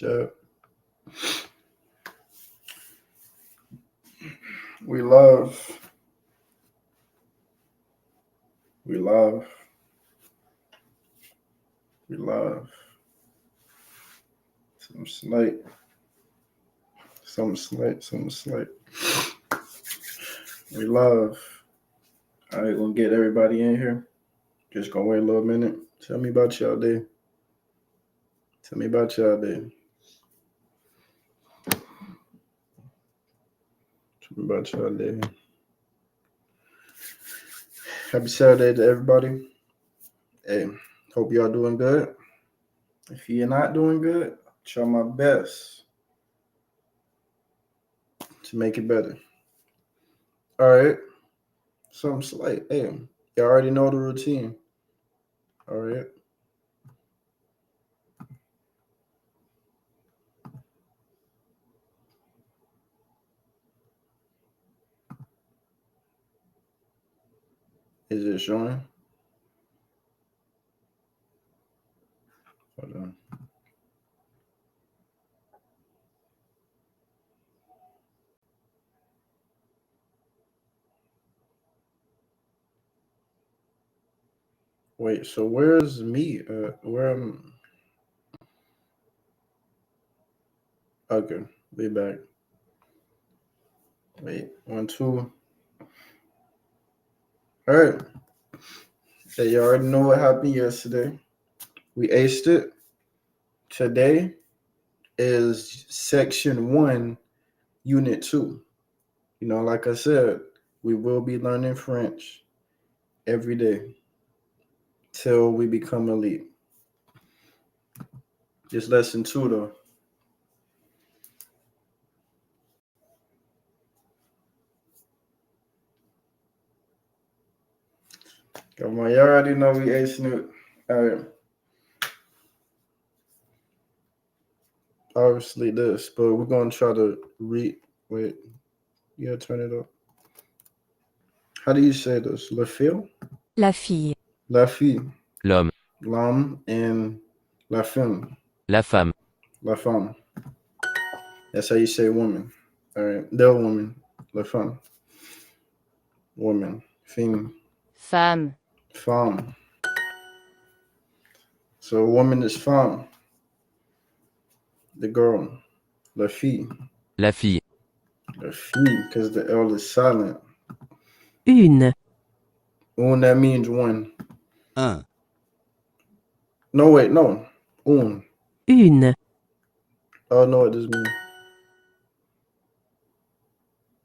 Shut. We love. We love. We love. Some slight. Some slight. Some slight. We love. All right, we'll get everybody in here. Just gonna wait a little minute. Tell me about y'all day. Tell me about y'all day. Tell me about y'all day. Happy Saturday to everybody. Hey, hope y'all doing good. If you're not doing good, try my best to make it better. All right. Something slight. Hey, you already know the routine. All right. Is it showing? Hold on. Wait, so where's me? Where am Okay, be back. Wait, 1, 2. All right. So you already know what happened yesterday. We aced it. Today is section 1, unit 2. You know, like I said, we will be learning French every day till we become elite. Just lesson 2 though. Come on, you already know we acing it. All right. Obviously this, but we're gonna try to read. Wait, you gotta turn it up. How do you say this? La fille? La fille. La fille. L'homme. L'homme and la femme. La femme. La femme. That's how you say woman. All right. The woman. La femme. Woman. Femme. Femme. Femme. So woman is femme. The girl. La fille. La fille. La fille, because the L is silent. Une. Un, that means one. Un. No, wait, no. Un. Une. Oh, no, it doesn't mean.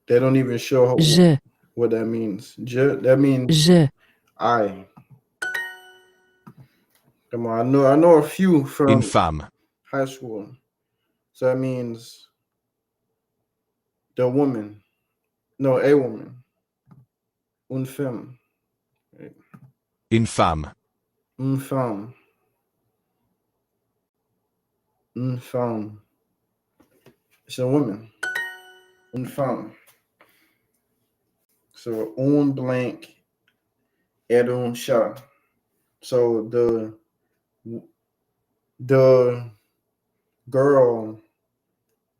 They don't even show Je. what that means. Je, that means Je. I. Come on, I know a few Une from femme. high school. So that means the woman. No, a woman. Une femme. Une femme. Une femme. Une femme. It's a woman. Une femme. So un blank et un chat. So the girl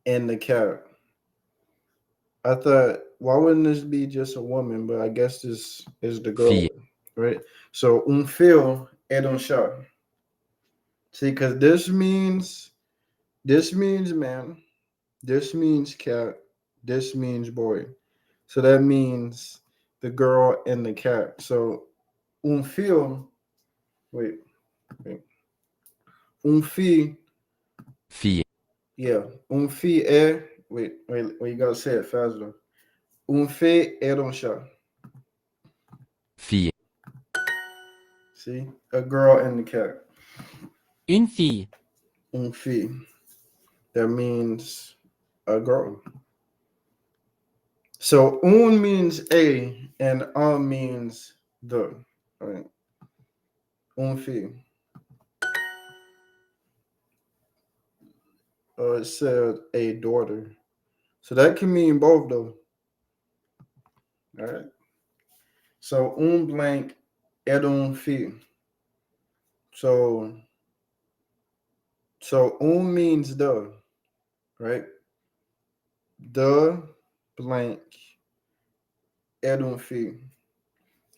and the cat. I thought, why wouldn't this be just a woman? But I guess this is the girl, Fille. right? So un fille et un chat. See, because this means man, this means cat, this means boy. So that means the girl and the cat. So un fille, wait. Un fille, Fille. yeah. Un fille est, wait, you gotta say it faster. Un fille et un chat. Fille. See? A girl and the cat. Une fille. Un fille. That means a girl. So un means a and means the. All right. Un fille. It said a daughter. So that can mean both though. All right. So un blank et un fille. So So means the, right? The blank est une fille.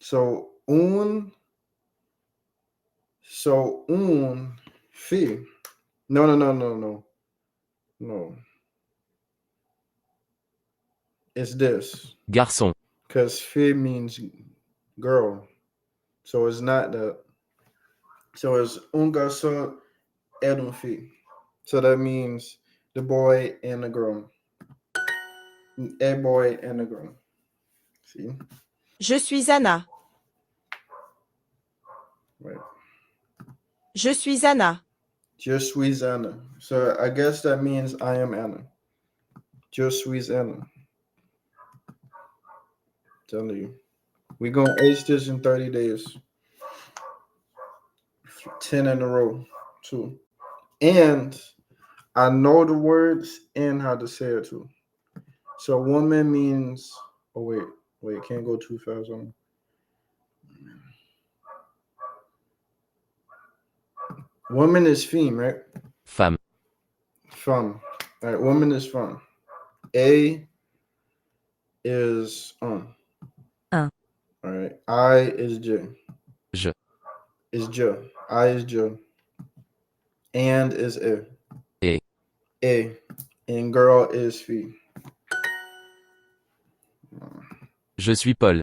So une fille. No. It's this. Garçon. Because fille means girl. So it's not that. So it's un garçon et une fille. So that means the boy and the girl. A boy and a girl. See? Je suis Anna. Right. Je suis Anna. Je suis Anna. So I guess that means I am Anna. Je suis Anna. Telling you. We're going to ace this in 30 days. 10 in a row, too. And I know the words and how to say it, too. So woman means... Oh, wait. Can't go too fast on me. Woman is femme, right? Femme. Femme. All right, woman is femme. A is Un. All right. I is J. Je. Is J. I is J. And is A. E. A. And girl is fille. Je suis Paul.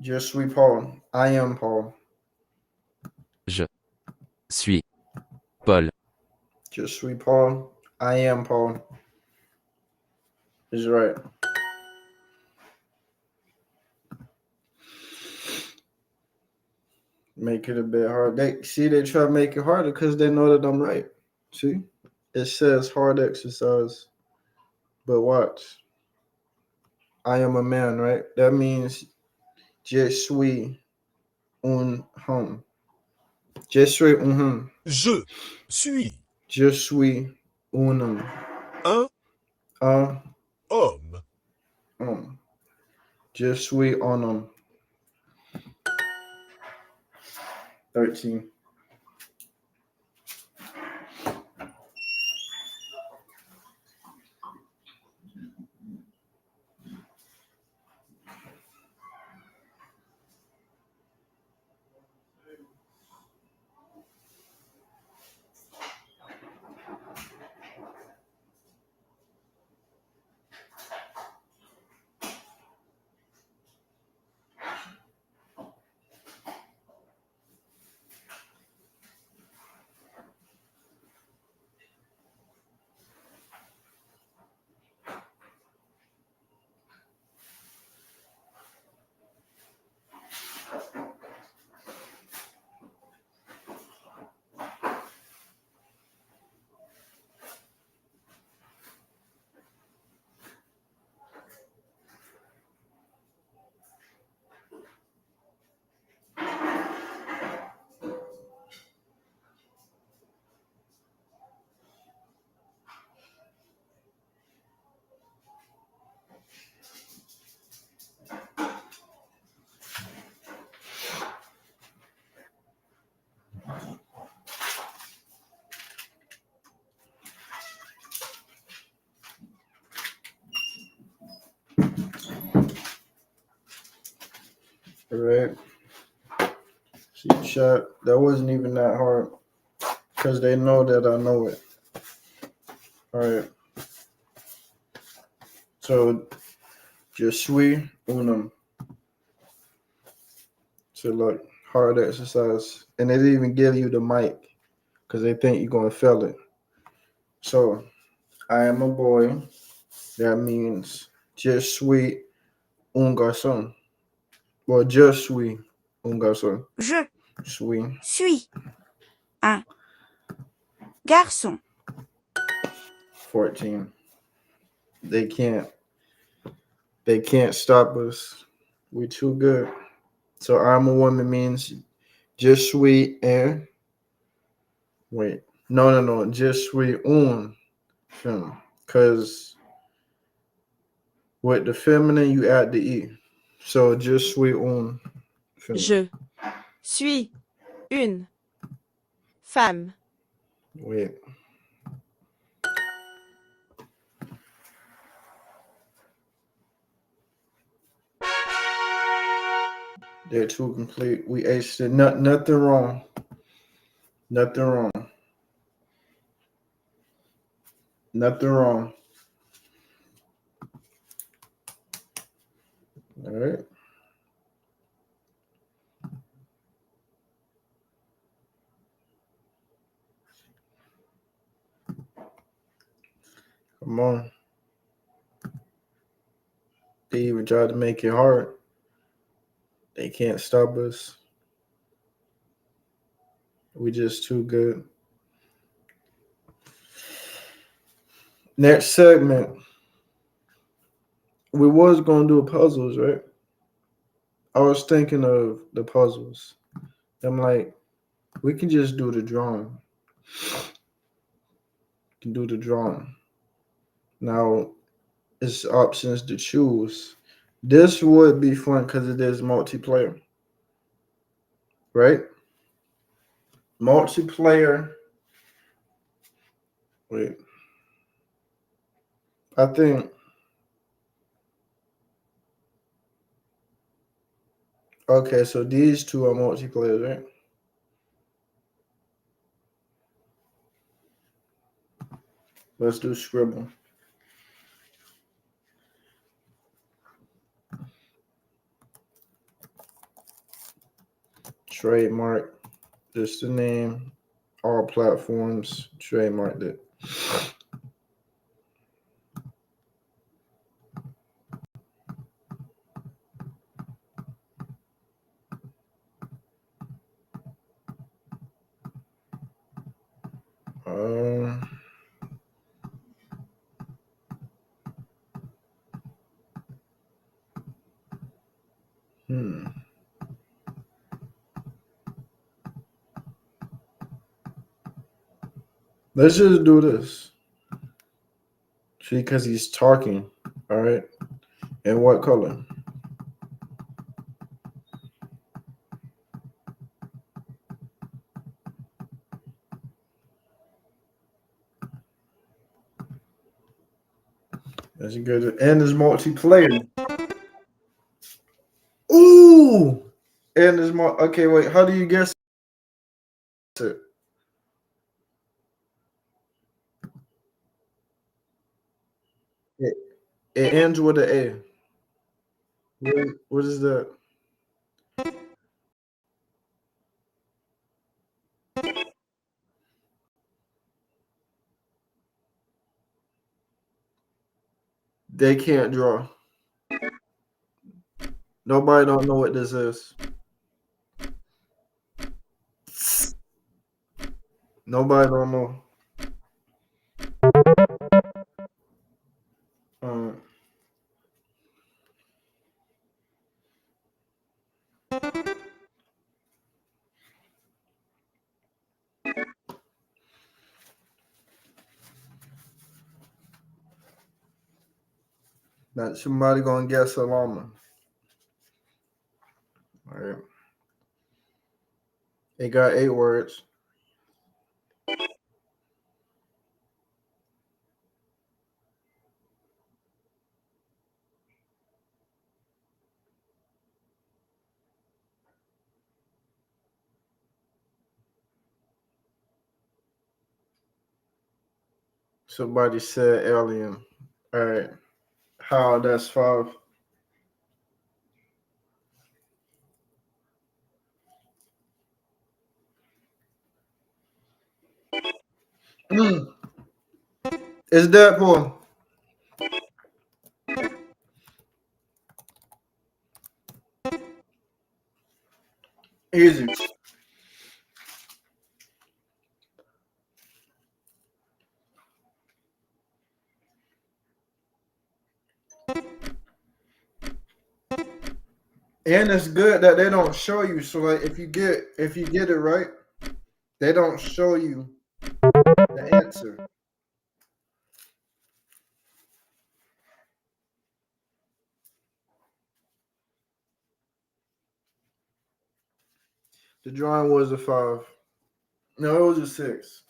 Je suis Paul. I am Paul. Je suis Paul. Je suis Paul. I am Paul. Is right. Make it a bit hard. They try to make it harder because they know that I'm right. See? It says hard exercise. But watch. I am a man, right? That means je suis un homme. Je suis un homme. Je suis Je suis un homme. un Un homme. homme. Je suis un homme. 13. All right. See, chat. That wasn't even that hard because they know that I know it. All right. So, je suis un homme. So, look, hard exercise. And they didn't even give you the mic because they think you're going to fail it. So, I am a boy. That means je suis un garçon. Well, je suis un garçon. Je Suis. suis un garçon. 14. They can't stop us. We too good. So I'm a woman means je suis un. Wait. No. Je suis un femme. Because with the feminine, you add the E. So je suis un femme. Je suis une femme. Wait. They're two complete. We aced it. Nothing wrong. Nothing wrong. Nothing wrong. All right. Come on. They even tried to make it hard. They can't stop us. We just too good. Next segment. We was gonna do puzzles, right? I was thinking of the puzzles. I'm like, we can just do the drawing. Can do the drawing. Now it's options to choose. This would be fun because it is multiplayer, right? Multiplayer. Wait, I think. Okay, so these two are multiplayer, right? Let's do Scribble. Trademark. Just the name. All platforms. Trademarked it. Um. Hmm. Let's just do this. See, because he's talking. All right. And what color? That's good. And it's multiplayer. Ooh. And it's more. Okay, wait. How do you guess it? It, it ends with an A. What is that? They can't draw. Nobody don't know what this is. Nobody don't know. Um, Now somebody gonna guess a llama. All right. It got 8 words. Somebody said alien. All right. How? That's 5. Mm. It's Deadpool. Easy. And it's good that they don't show you. So like if you get it right, they don't show you the answer. The drawing was a 5. No, it was a 6.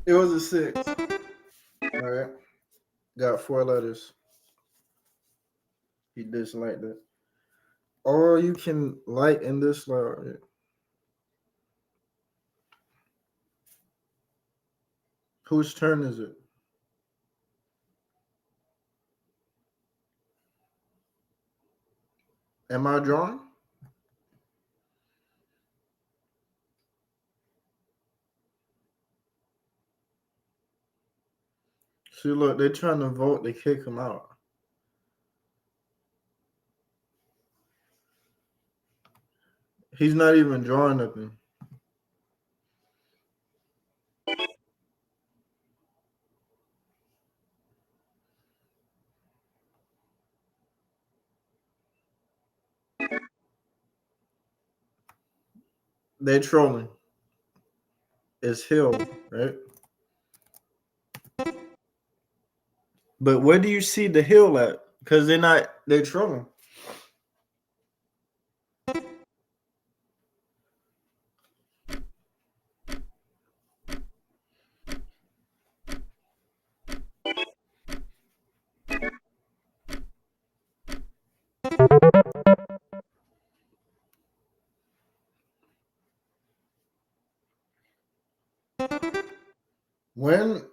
It was a 6. All right. Got 4 letters. He disliked it. Or you can like and dislike it. Whose turn is it? Am I drawing? See, look, they're trying to vote to kick him out. He's not even drawing nothing. They're trolling. It's hill, right? But where do you see the hill at? Because they're trolling.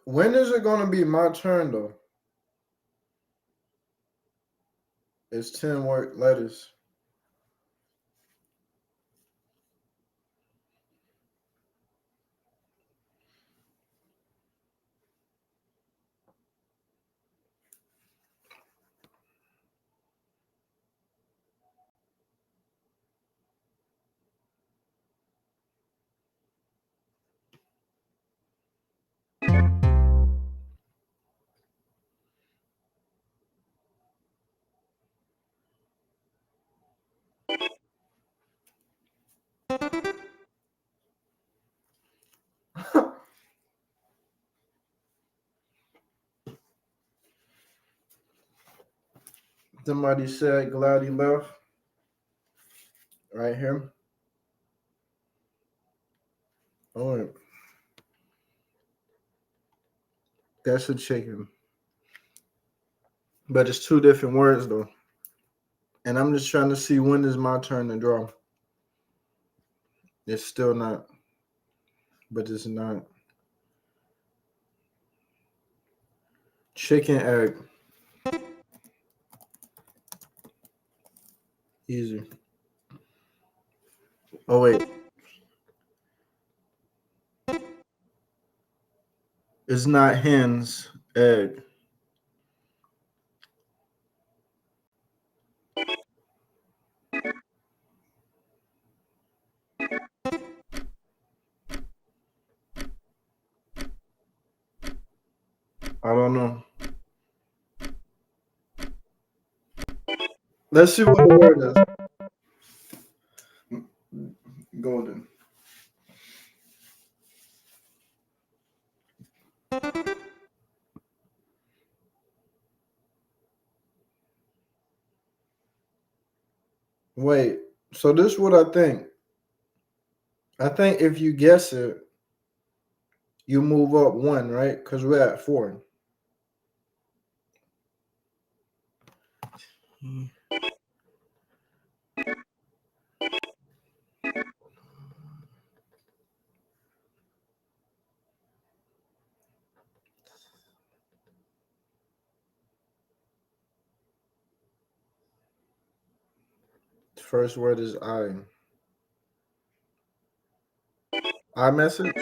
When is it gonna be my turn though? It's 10 word letters. Somebody said glad he left. Right here. All right. That's a chicken. But it's two different words though. And I'm just trying to see when is my turn to draw. It's still not. But it's not. Chicken egg. Easy. Oh wait. It's not hens, egg. I don't know. Let's see what the word is. Golden. Wait. So this is what I think. I think if you guess it, you move up one, right? Because we're at 4. First word is I. I message?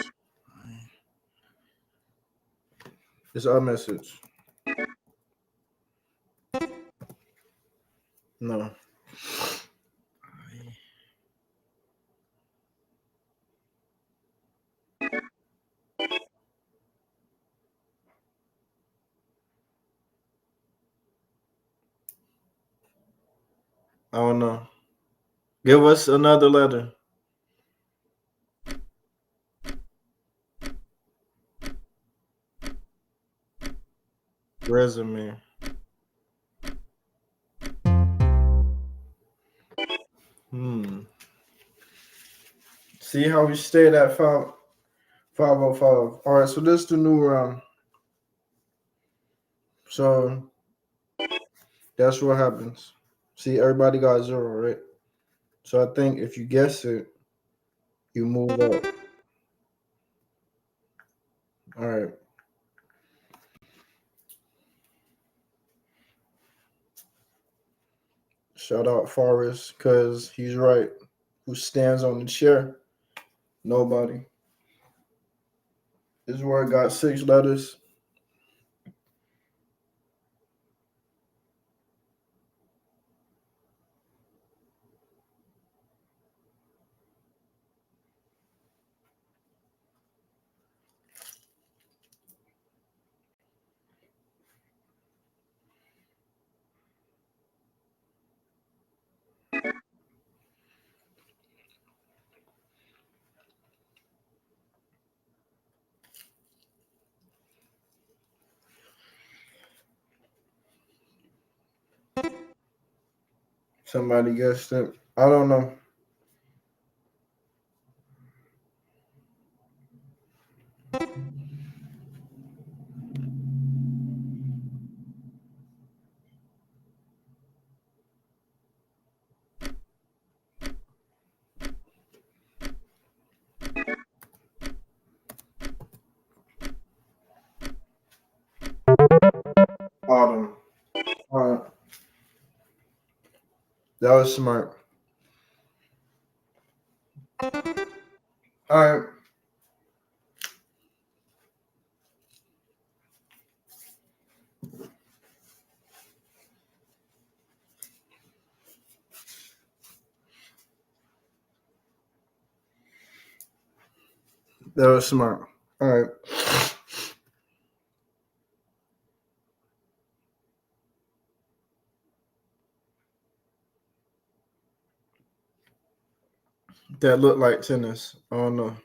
It's our message. No. I don't know. Give us another letter. Resume. See how we stayed at 505. All right, so this is the new round. So that's what happens. See, everybody got 0, right? So I think if you guess it, you move up. All right. Shout out Forrest, because he's right. Who stands on the chair? Nobody. This word got 6 letters. Somebody guessed it. I don't know. Autumn. All right. That was smart. All right. That was smart. All right. That looked like tennis. I don't know.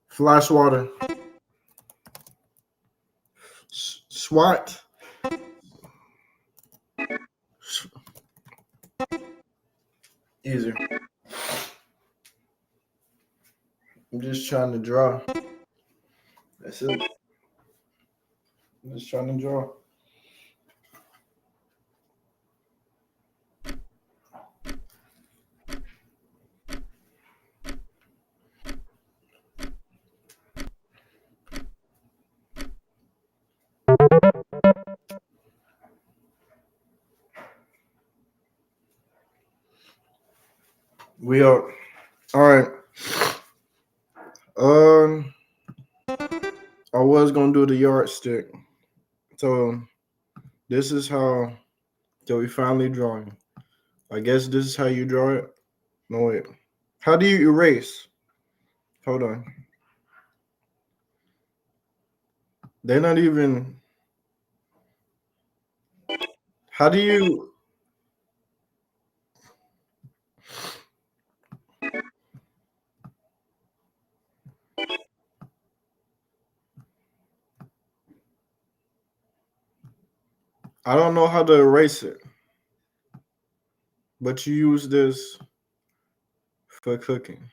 Flash water. SWAT. Easy. I'm just trying to draw. That's it. I'm just trying to draw. We are all right. Um, I was gonna do the yardstick. So this is how. So we finally drawing. I guess this is how you draw it. No wait. How do you erase? Hold on. They're not even. How do you? I don't know how to erase it. But you use this for cooking.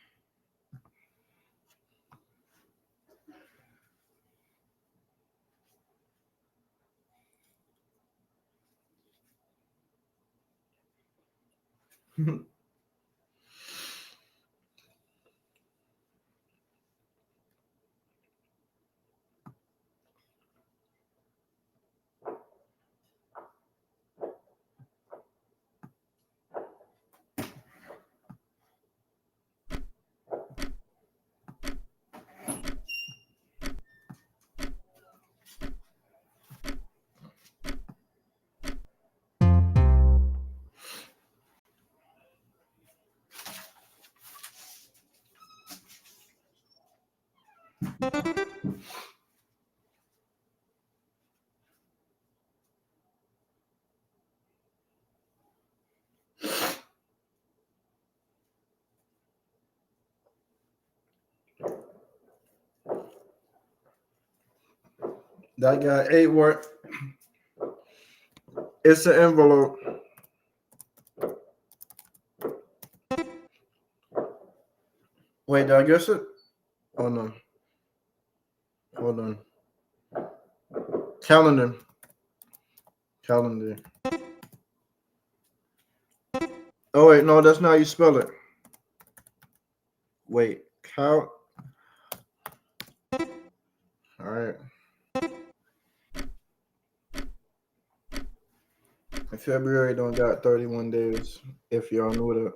That got 8 work. It's an envelope. Wait, did I guess it? Hold on. Hold on. Calendar. Calendar. Oh wait, no, that's not how you spell it. Wait, All right. February don't got 31 days. If y'all knew that.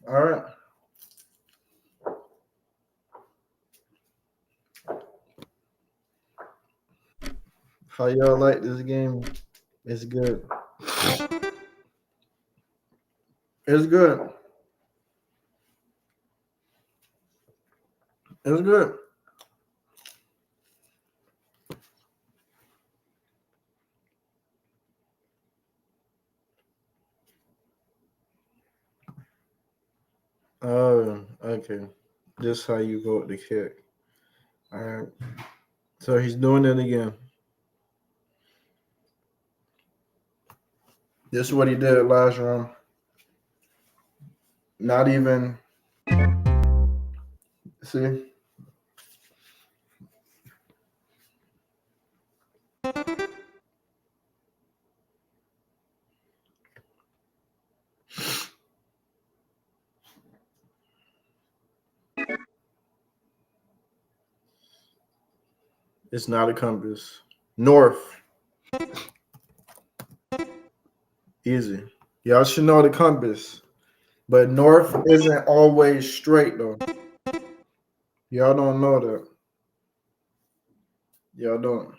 All right. How y'all like this game? It's good. It's good. It's good. Oh, okay. Just how you vote the kick. All right. So he's doing it again. This is what he did last round. Not even. See? It's not a compass. North. Easy. Y'all should know the compass. But north isn't always straight, though. Y'all don't know that. Y'all don't.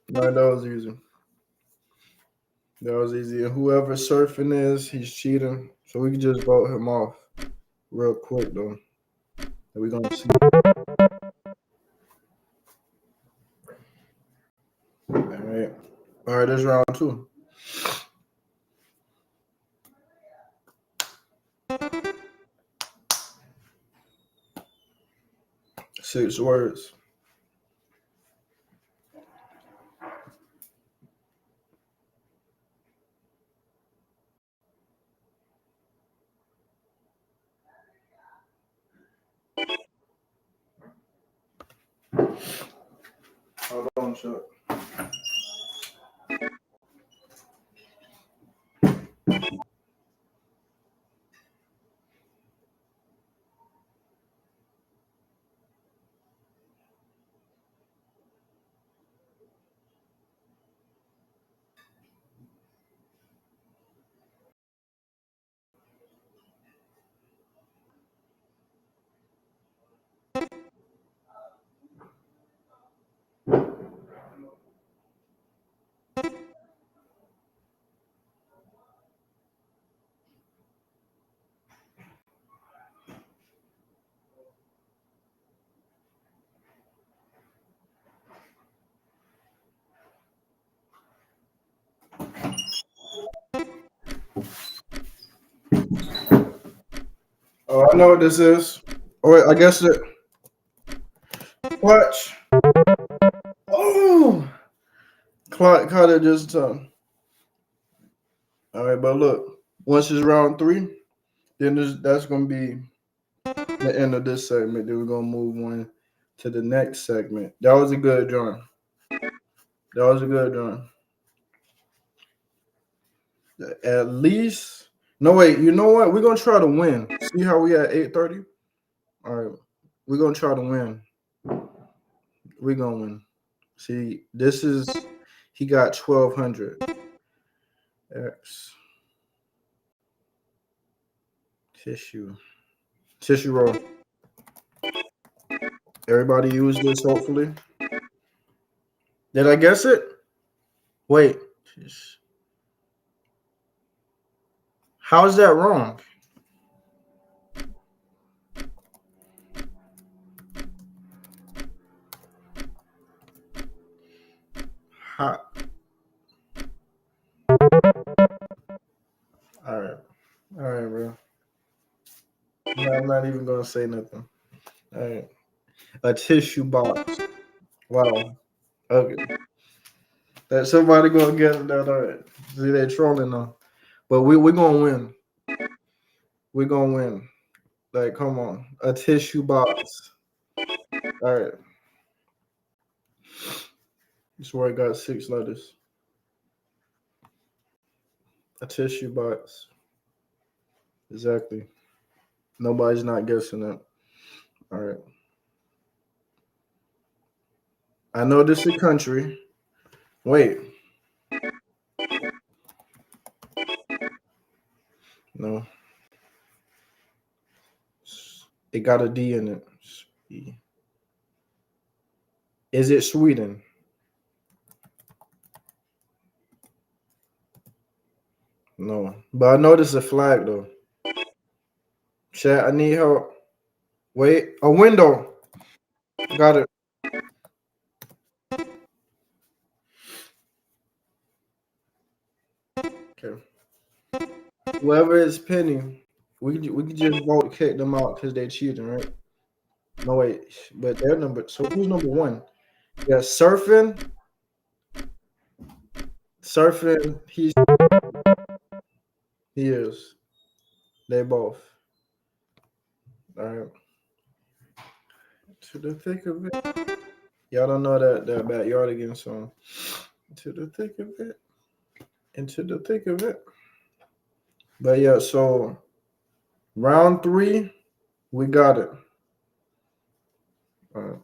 No, that was easy. That was easy. And whoever surfing is, he's cheating. So we can just vote him off real quick, though. And we're going to see. All right. All right, this round 2. Six words. Hold on, Chuck. Oh, I know what this is. Oh, wait, I guess it. Clutch. Oh! Caught it just All right, but look. Once it's round 3, then that's going to be the end of this segment. Then we're going to move on to the next segment. That was a good drawing. That was a good drawing. At least. No, wait. You know what? We're going to try to win. See how we at 8:30? All right. We're going to try to win. We're going to win. See, this is. He got 1,200. X. Tissue roll. Everybody use this, hopefully. Did I guess it? Wait. How is that wrong? How? All right, bro. No, I'm not even gonna say nothing. All right, a tissue box. Wow. Okay. That somebody gonna get that. See, they trolling now. But we gonna win. We gonna win. Like, come on. A tissue box. All right. This word got 6 letters. A tissue box. Exactly. Nobody's not guessing that. All right. I know this is a country. Wait. No. It got a D in it. Is it Sweden? No. But I know this is a flag though. Chat, I need help. Wait. A window. Got it. Okay. Whoever is pinning, we could just vote kick them out because they cheating, right? No wait, but they're number. So who's number one? Yeah, surfing. Surfing. He is. They both. All right. To the thick of it. Y'all don't know that backyard again, so to the thick of it. Into the thick of it. But yeah, so round 3, we got it. All right.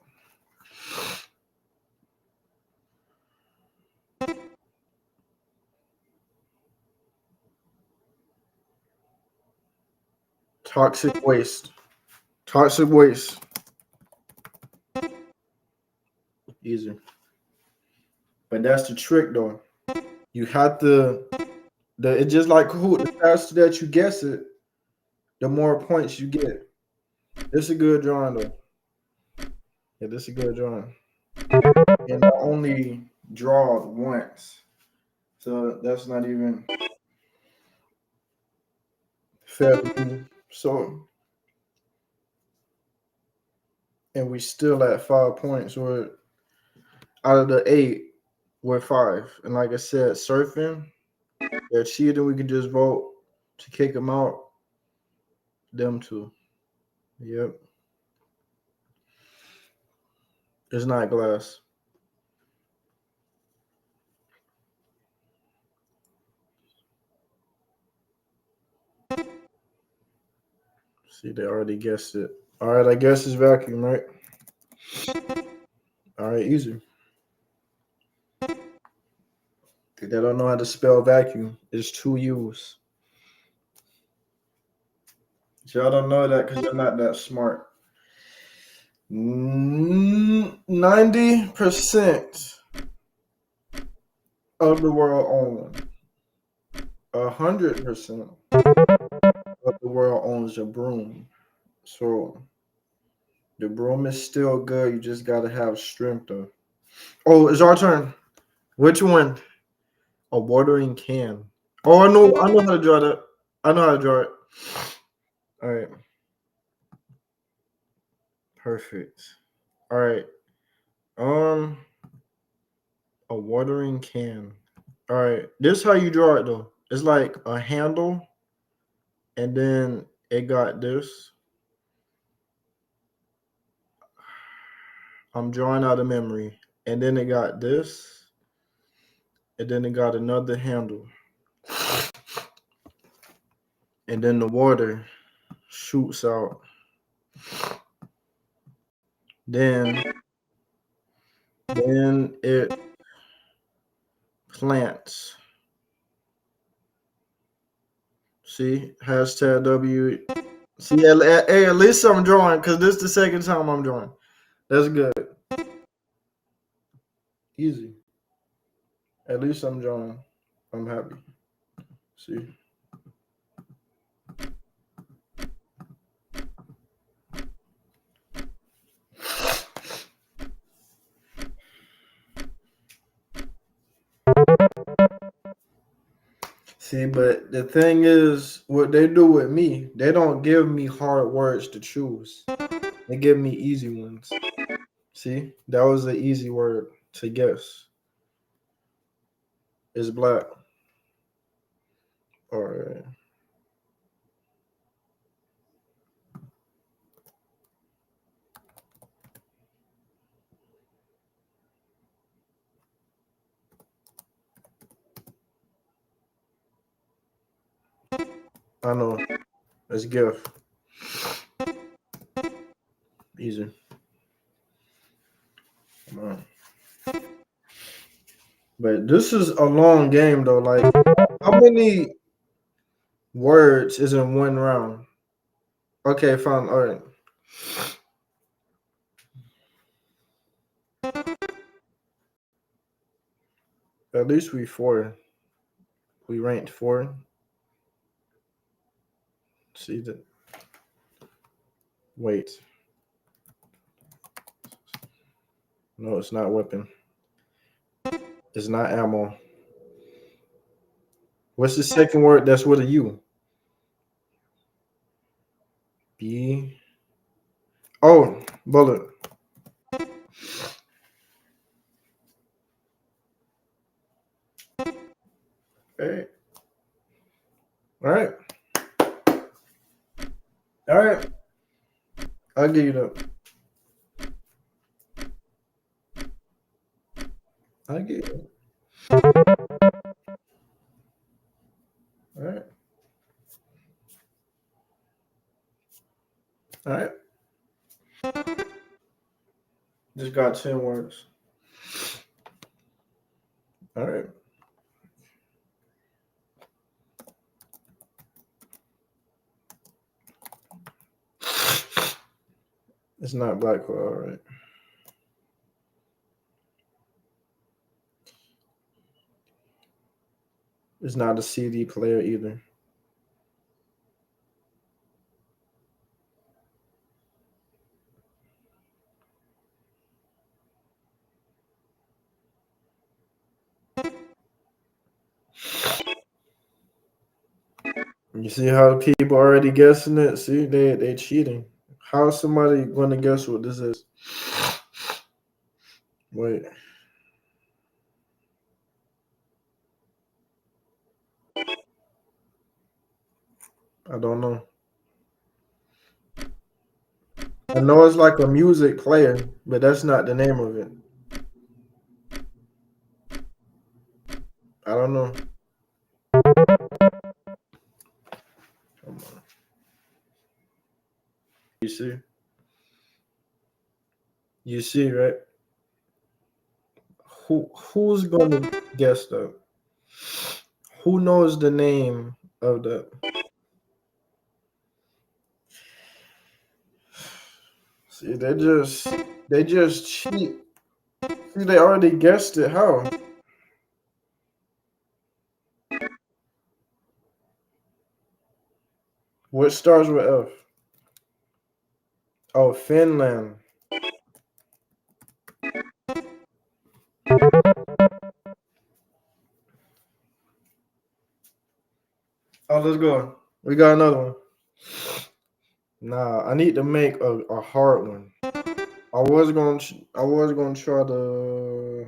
Toxic waste. Toxic waste. Easy. But that's the trick though. You have to it's just like Kahoot. The faster that you guess it, the more points you get. This is a good drawing though. Yeah, this is a good drawing. And I only draw once. So that's not even fair to me. So and we still at 5 points. We're out of the 8, we're 5. And like I said, surfing, they're cheating. We can just vote to kick them out. Them two. Yep. It's not glass. See, they already guessed it. All right, I guess it's vacuum, right? All right, easy. They don't know how to spell vacuum. It's 2 U's. Y'all don't know that because you're not that smart. 90% of the world owns 100% of the world owns a broom. So the broom is still good. You just gotta have strength though. Oh, it's our turn. Which one? A watering can. Oh, I know how to draw that. I know how to draw it. All right. Perfect. All right. A watering can. All right. This is how you draw it though. It's like a handle, and then it got this. I'm drawing out of memory. And then it got this. And then it got another handle. And then the water shoots out. Then it plants. See, hashtag W. See, hey, at least I'm drawing because this is the second time I'm drawing. That's good. Easy. At least I'm drawing. I'm happy. See. See, but the thing is, what they do with me, they don't give me hard words to choose. They give me easy ones. See, that was an easy word to guess. It's black. All right. I know. It's gift. Easy. Come on. But this is a long game though. Like, how many words is in one round? Okay, fine. All right. At least we four. We ranked four. See that? Wait. No, it's not weapon. It's not ammo. What's the second word that's with a U? B. Oh, bullet. Hey. All right. All right. I'll give you that. I'll give you that. All right. All right. Just got 10 words. All right. It's not Blackwell. All right. It's not a CD player either. You see how people already guessing it? See, they cheating. How is somebody going to guess what this is? Wait. I don't know. I know it's like a music player, but that's not the name of it. I don't know. Come on. You see? You see, right? Who's gonna guess that? Who knows the name of that? See, they just cheat. See, they already guessed it. How? What starts with F? Oh, Finland. Oh, let's go. We got another one. Nah, I need to make a hard one. I was gonna try to.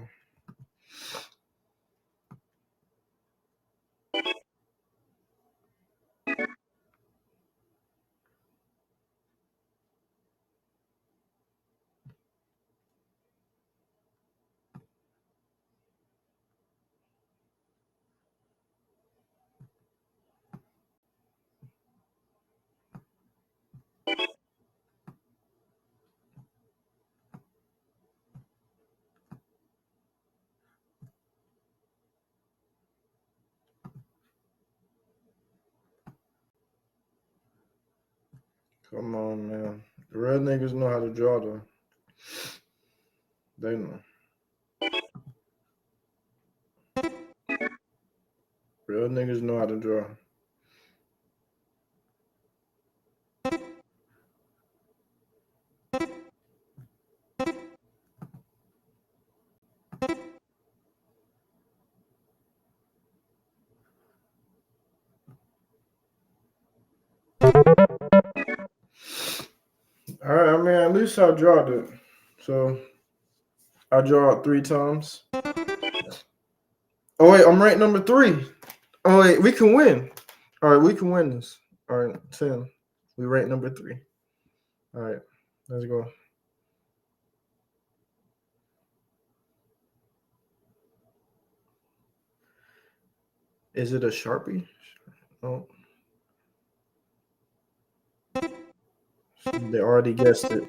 Come on, man. The real niggas know how to draw though. They know. Real niggas know how to draw. All right, I mean, at least I drawed it. So I draw it 3 times. Oh wait, I'm ranked number 3. Oh wait, we can win. All right, we can win this. All right, 10. We ranked number 3. All right, let's go. Is it a Sharpie? No. They already guessed it.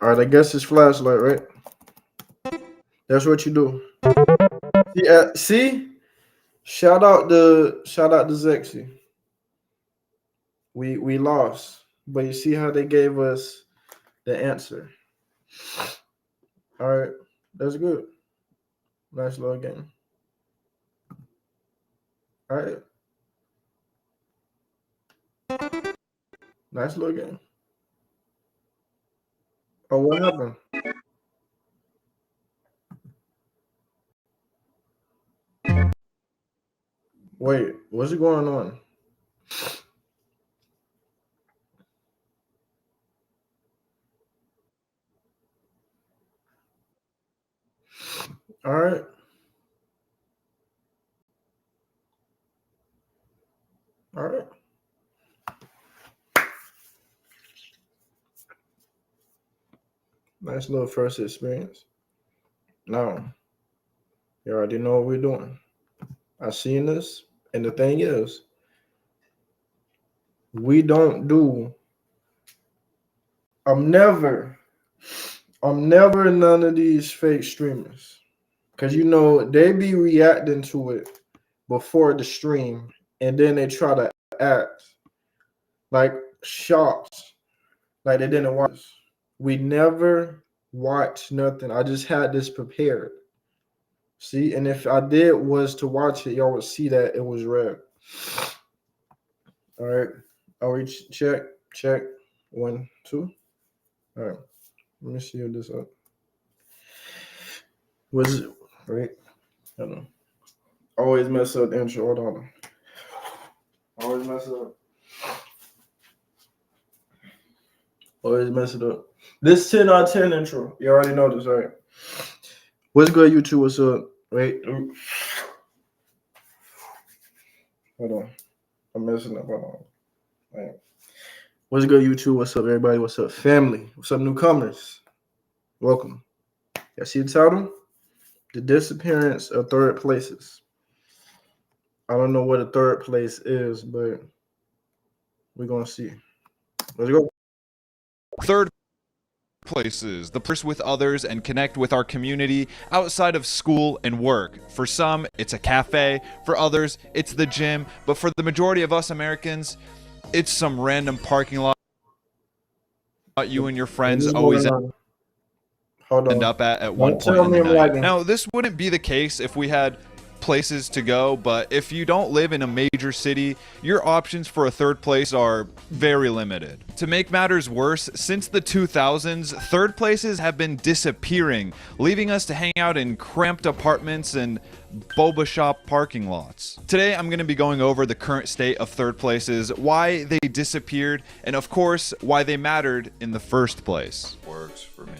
All right, I guess it's flashlight, right? That's what you do. Yeah, see? Shout out to Zexy. We lost, but you see how they gave us the answer. All right, that's good. Nice little game. All right, nice little game. Oh, what happened? Wait, what's going on? All right. All right. Nice little first experience. Now, you already know what we're doing. I've seen this, and the thing is, we don't do. I'm never none of these fake streamers. Because you know, they be reacting to it before the stream, and then they try to act like shocked, like they didn't watch. We never watch nothing. I just had this prepared. See, and if I did was to watch it, y'all would see that it was red. All right. Are we check? 1, 2. All right. Let me see if this up. Was it right? I don't know. Always mess up the intro. Hold on. Always mess it up. Always mess it up. This 10 out of 10 intro. You already know this, right? What's good, YouTube? What's up? Wait. Hold on. I'm messing up. Hold on. All right. What's good, YouTube? What's up, everybody? What's up, family? What's up, newcomers? Welcome. Y'all see the title? The disappearance of third places. I don't know what a third place is, but we're going to see. Let's go. Third places, the place with others and connect with our community outside of school and work. For some, it's a cafe. For others, it's the gym. But for the majority of us Americans, it's some random parking lot you and your friends always end up at one point in the night. Now, this wouldn't be the case if we had places to go, but if you don't live in a major city, your options for a third place are very limited. To make matters worse, since the 2000s, third places have been disappearing, leaving us to hang out in cramped apartments and boba shop parking lots. Today, I'm going to be going over the current state of third places, why they disappeared, and of course, why they mattered in the first place. Works for me.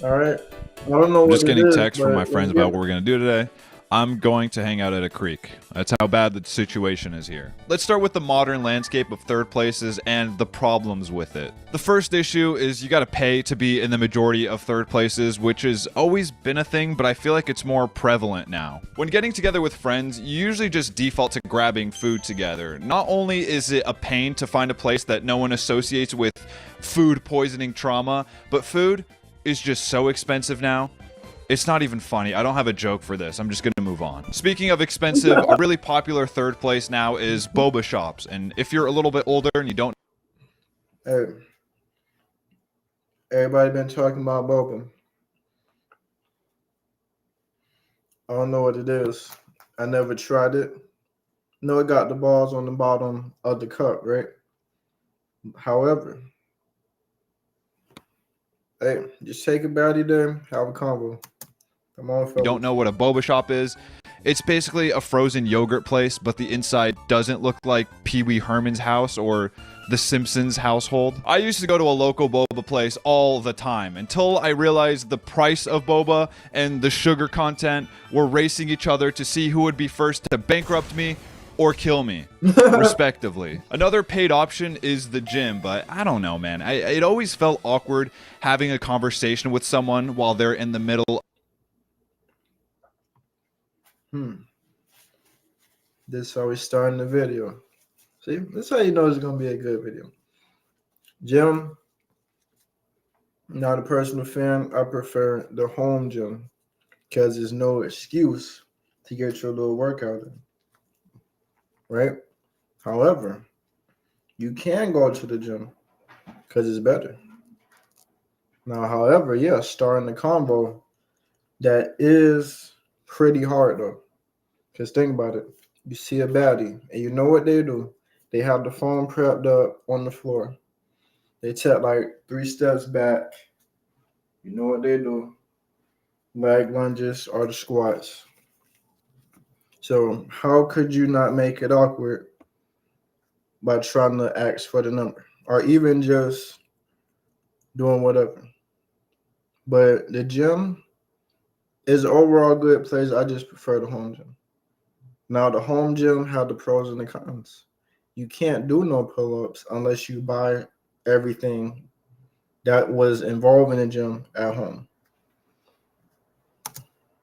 All right. I don't know. I'm just getting texts from my friends about what we're going to do today. I'm going to hang out at a creek. That's how bad the situation is here. Let's start with the modern landscape of third places and the problems with it. The first issue is you gotta pay to be in the majority of third places, which has always been a thing, but I feel like it's more prevalent now. When getting together with friends, you usually just default to grabbing food together. Not only is it a pain to find a place that no one associates with food poisoning trauma, but food is just so expensive now. It's not even funny. I don't have a joke for this. I'm just going to move on. Speaking of expensive, a really popular third place now is boba shops. And if you're a little bit older and you don't... Hey, everybody been talking about boba. I don't know what it is. I never tried it. No, it got the balls on the bottom of the cup, right? However, hey, just take a baddie there, have a combo. Come on, fellas. You don't know what a boba shop is? It's basically a frozen yogurt place, but the inside doesn't look like Pee Wee Herman's house or the Simpsons household. I used to go to a local boba place all the time until I realized the price of boba and the sugar content were racing each other to see who would be first to bankrupt me or kill me, respectively. Another paid option is the gym, but I don't know, man. It always felt awkward having a conversation with someone while they're in the middle. This is how we starting the video. See, this is how you know it's gonna be a good video. Gym, not a personal fan. I prefer the home gym because there's no excuse to get your little workout in. Right? However, you can go to the gym because it's better. Now, however, yeah, starting the combo, that is pretty hard though. Because think about it. You see a baddie, and you know what they do. They have the phone prepped up on the floor. They take like 3 steps back. You know what they do. Leg lunges or the squats. So how could you not make it awkward by trying to ask for the number or even just doing whatever? But the gym is overall good place. I just prefer the home gym. Now the home gym have the pros and the cons. You can't do no pull-ups unless you buy everything that was involved in the gym at home.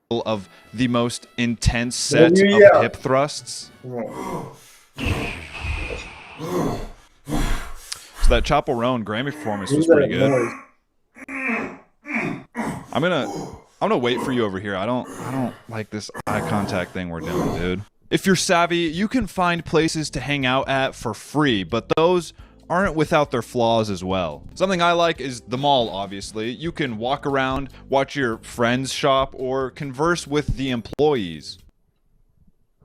Of the most intense set of hip thrusts. So that Chaperone Grammy performance was pretty good. I'm gonna wait for you over here. I don't like this eye contact thing we're doing, dude. If you're savvy, you can find places to hang out at for free, but those aren't without their flaws as well. Something I like is the mall, obviously. You can walk around, watch your friends shop, or converse with the employees.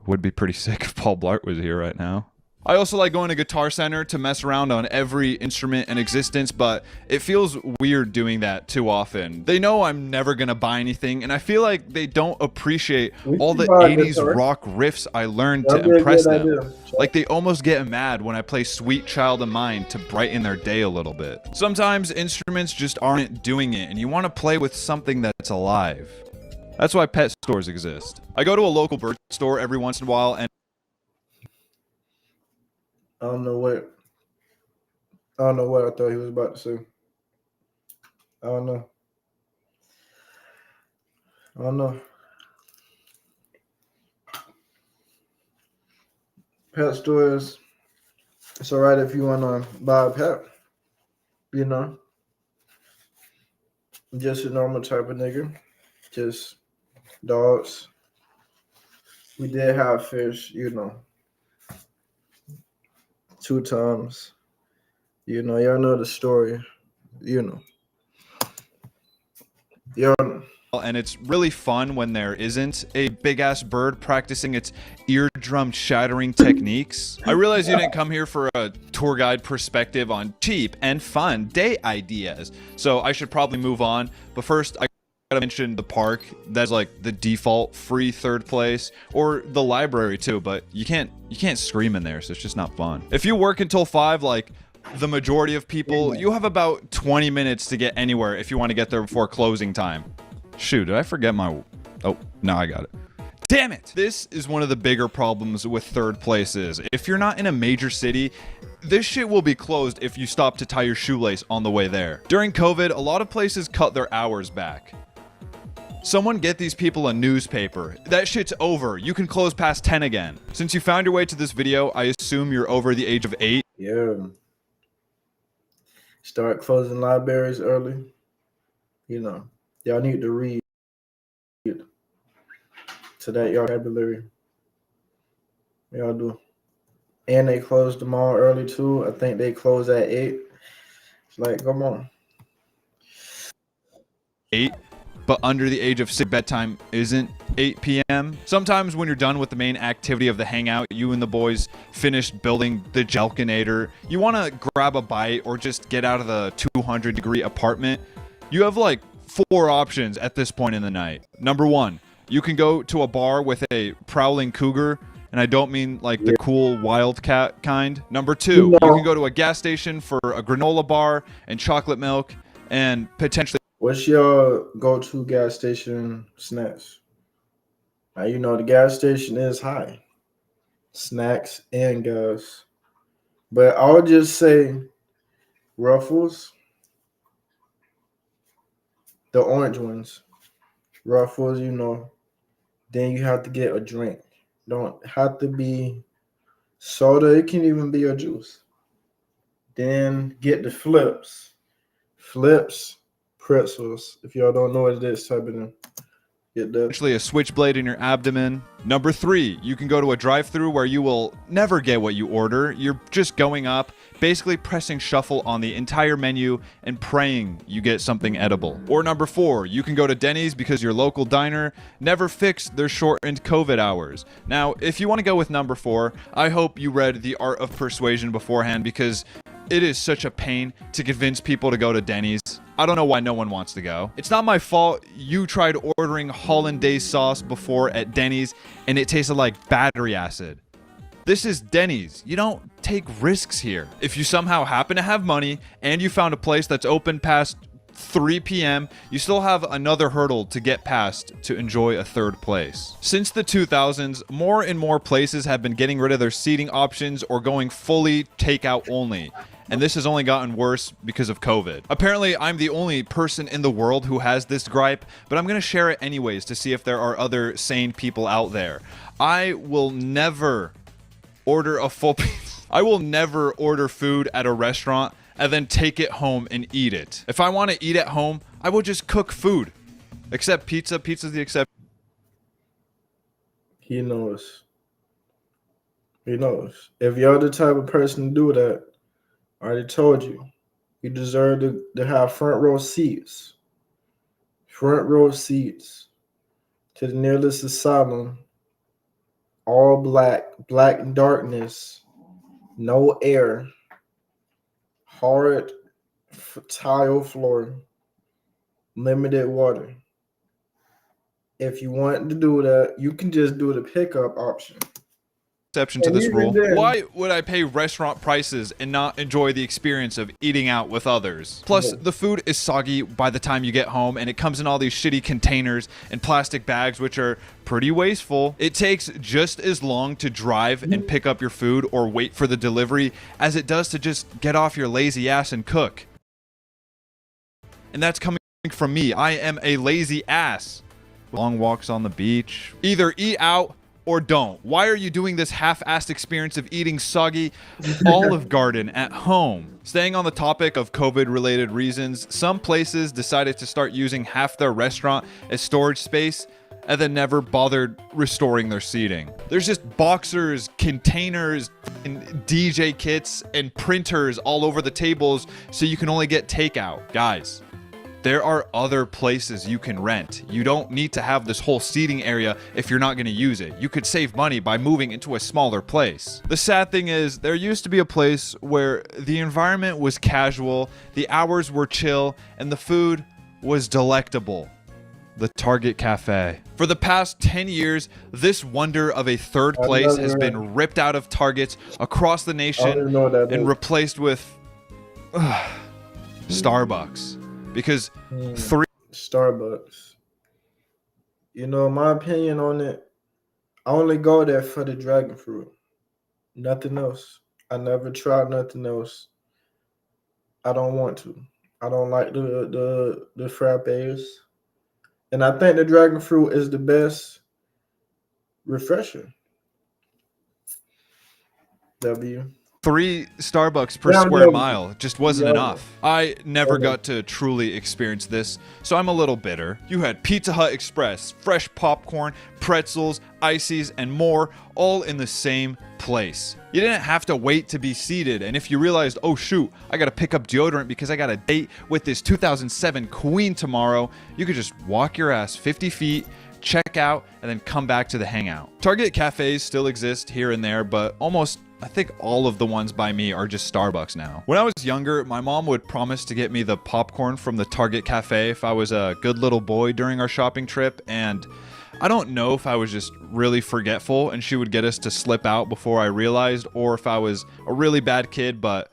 Would be pretty sick if Paul Blart was here right now. I also like going to Guitar Center to mess around on every instrument in existence, but it feels weird doing that too often. They know I'm never gonna buy anything, and I feel like they don't appreciate all the 80s rock riffs I learned to impress them. Like they almost get mad when I play Sweet Child of Mine to brighten their day a little bit. Sometimes instruments just aren't doing it, and you want to play with something that's alive. That's why pet stores exist. I go to a local bird store every once in a while, and I don't know what I thought he was about to say. I don't know. Pet stores, it's all right if you want to buy a pet. You know, just a normal type of nigga. Just dogs. We did have fish, you know. 2 times. You know, y'all know the story. You know. and it's really fun when there isn't a big-ass bird practicing its eardrum-shattering techniques. I realize you didn't come here for a tour guide perspective on cheap and fun day ideas, so I should probably move on. But first, I gotta mention the park. That's like the default free third place, or the library too, but you can't scream in there, so it's just not fun. If you work until 5, like the majority of people, you have about 20 minutes to get anywhere if you want to get there before closing time. Shoot, did I forget my... Oh, no, I got it. Damn it! This is one of the bigger problems with third places. If you're not in a major city, this shit will be closed if you stop to tie your shoelace on the way there. During COVID, a lot of places cut their hours back. Someone get these people a newspaper. That shit's over. You can close past 10 again. Since you found your way to this video, I assume you're over the age of 8. Yeah. Start closing libraries early. You know, y'all need to read so that y'all vocabulary. Y'all do. And they closed the mall early too. I think they close at 8. It's like, come on. 8, but under the age of 6, bedtime isn't 8 p.m. Sometimes when you're done with the main activity of the hangout, you and the boys finished building the Jelkinator, you want to grab a bite or just get out of the 200-degree apartment. You have like 4 options at this point in the night. Number 1, you can go to a bar with a prowling cougar and I don't mean like the cool Wildcat kind. Number 2, you can go to a gas station for a granola bar and chocolate milk and potentially. What's your go-to gas station snacks? Now, you know the gas station is high. Snacks and gas. But I'll just say Ruffles, the orange ones. Ruffles, you know. Then you have to get a drink. Don't have to be soda. It can even be a juice. Then get the flips. Flips, pretzels. If y'all don't know what it is, type it in. Get that. Actually, a switchblade in your abdomen. Number 3, you can go to a drive-thru where you will never get what you order. You're just going up, basically pressing shuffle on the entire menu and praying you get something edible. Or number 4, you can go to Denny's because your local diner never fixed their shortened COVID hours. Now, if you want to go with number 4, I hope you read The Art of Persuasion beforehand, because it is such a pain to convince people to go to Denny's. I don't know why no one wants to go. It's not my fault you tried ordering hollandaise sauce before at Denny's and it tasted like battery acid. This is Denny's. You don't take risks here. If you somehow happen to have money and you found a place that's open past 3 p.m., you still have another hurdle to get past to enjoy a third place. Since the 2000s, more and more places have been getting rid of their seating options or going fully takeout only. And this has only gotten worse because of COVID. Apparently, I'm the only person in the world who has this gripe, but I'm gonna share it anyways to see if there are other sane people out there. I will never order a full pizza. I will never order food at a restaurant and then take it home and eat it. If I want to eat at home, I will just cook food. Except pizza. Pizza's the exception. He knows. He knows. If you're the type of person to do that, I already told you, you deserve to have front row seats. Front row seats to the nearest asylum. All black, black darkness, no air, hard tile floor, limited water. If you want to do that, you can just do the pickup option. Exception to this rule. Why would I pay restaurant prices and not enjoy the experience of eating out with others? Plus, the food is soggy by the time you get home, and it comes in all these shitty containers and plastic bags, which are pretty wasteful. It takes just as long to drive and pick up your food or wait for the delivery as it does to just get off your lazy ass and cook. And that's coming from me. I am a lazy ass. Long walks on the beach. Either eat out or don't. Why are you doing this half-assed experience of eating soggy Olive Garden at home? Staying on the topic of COVID-related reasons, some places decided to start using half their restaurant as storage space and then never bothered restoring their seating. There's just boxers, containers, and DJ kits, and printers all over the tables so you can only get takeout. Guys, there are other places you can rent. You don't need to have this whole seating area if you're not going to use it. You could save money by moving into a smaller place. The sad thing is, there used to be a place where the environment was casual, the hours were chill, and the food was delectable. The Target Cafe. For the past 10 years, this wonder of a third place has been ripped out of Targets across the nation and replaced with Starbucks. Because Starbucks. You know, my opinion on it, I only go there for the dragon fruit. Nothing else. I never tried nothing else. I don't want to. I don't like the frappes. And I think the dragon fruit is the best refresher. W. 3 Starbucks per square mile just wasn't enough. I never got to truly experience this, so I'm a little bitter. You had Pizza Hut Express, fresh popcorn, pretzels, ices, and more, all in the same place. You didn't have to wait to be seated, and if you realized, oh shoot, I gotta pick up deodorant because I got a date with this 2007 queen tomorrow, you could just walk your ass 50 feet, check out, and then come back to the hangout. Target cafes still exist here and there, but I think all of the ones by me are just Starbucks now. When I was younger, my mom would promise to get me the popcorn from the Target cafe if I was a good little boy during our shopping trip, and I don't know if I was just really forgetful and she would get us to slip out before I realized, or if I was a really bad kid, but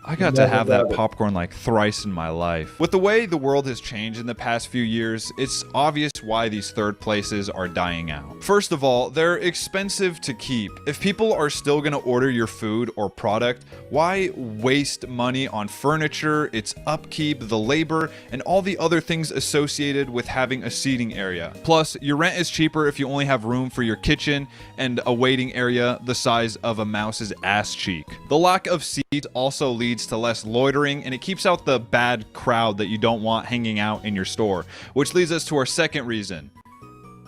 I got to Never have that got it. popcorn like thrice in my life. With the way the world has changed in the past few years, it's obvious why these third places are dying out. First of all, they're expensive to keep. If people are still gonna order your food or product, why waste money on furniture, its upkeep, the labor, and all the other things associated with having a seating area? Plus, your rent is cheaper if you only have room for your kitchen and a waiting area the size of a mouse's ass cheek. The lack of seats also leads to less loitering, and it keeps out the bad crowd that you don't want hanging out in your store, which leads us to our second reason.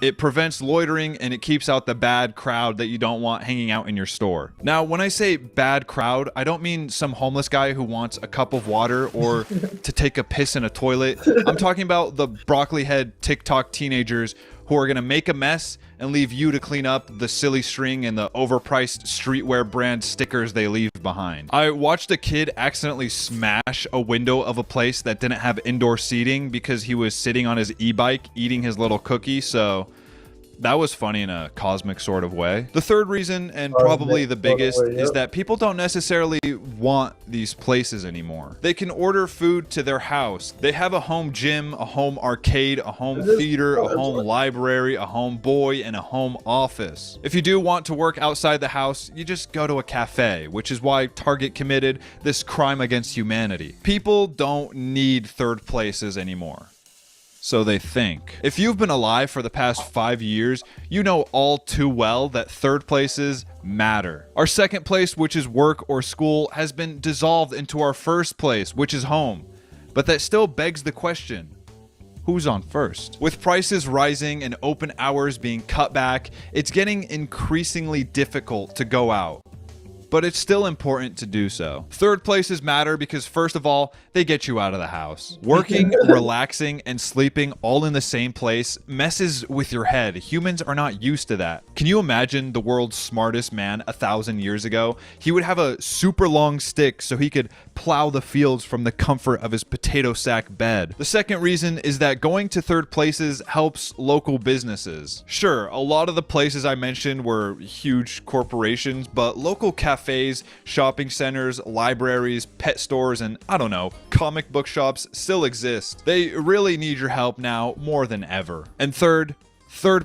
It prevents loitering and it keeps out the bad crowd that you don't want hanging out in your store. Now, when I say bad crowd, I don't mean some homeless guy who wants a cup of water or to take a piss in a toilet. I'm talking about the broccoli head TikTok teenagers who are gonna make a mess and leave you to clean up the silly string and the overpriced streetwear brand stickers they leave behind. I watched a kid accidentally smash a window of a place that didn't have indoor seating because he was sitting on his e-bike eating his little cookie, so that was funny in a cosmic sort of way. The third reason, and probably the biggest, is that people don't necessarily want these places anymore. They can order food to their house. They have a home gym, a home arcade, a home theater, a home library, a home boy, and a home office. If you do want to work outside the house, you just go to a cafe, which is why Target committed this crime against humanity. People don't need third places anymore. So they think. If you've been alive for the past 5 years, you know all too well that third places matter. Our second place, which is work or school, has been dissolved into our first place, which is home. But that still begs the question, who's on first? With prices rising and open hours being cut back, it's getting increasingly difficult to go out. But it's still important to do so. Third places matter because, first of all, they get you out of the house. Working, relaxing, and sleeping all in the same place messes with your head. Humans are not used to that. Can you imagine the world's smartest man 1,000 years ago? He would have a super long stick so he could plow the fields from the comfort of his potato sack bed. The second reason is that going to third places helps local businesses. Sure, a lot of the places I mentioned were huge corporations, but local cafes, shopping centers, libraries, pet stores, and I don't know, comic book shops still exist. They really need your help now more than ever. And third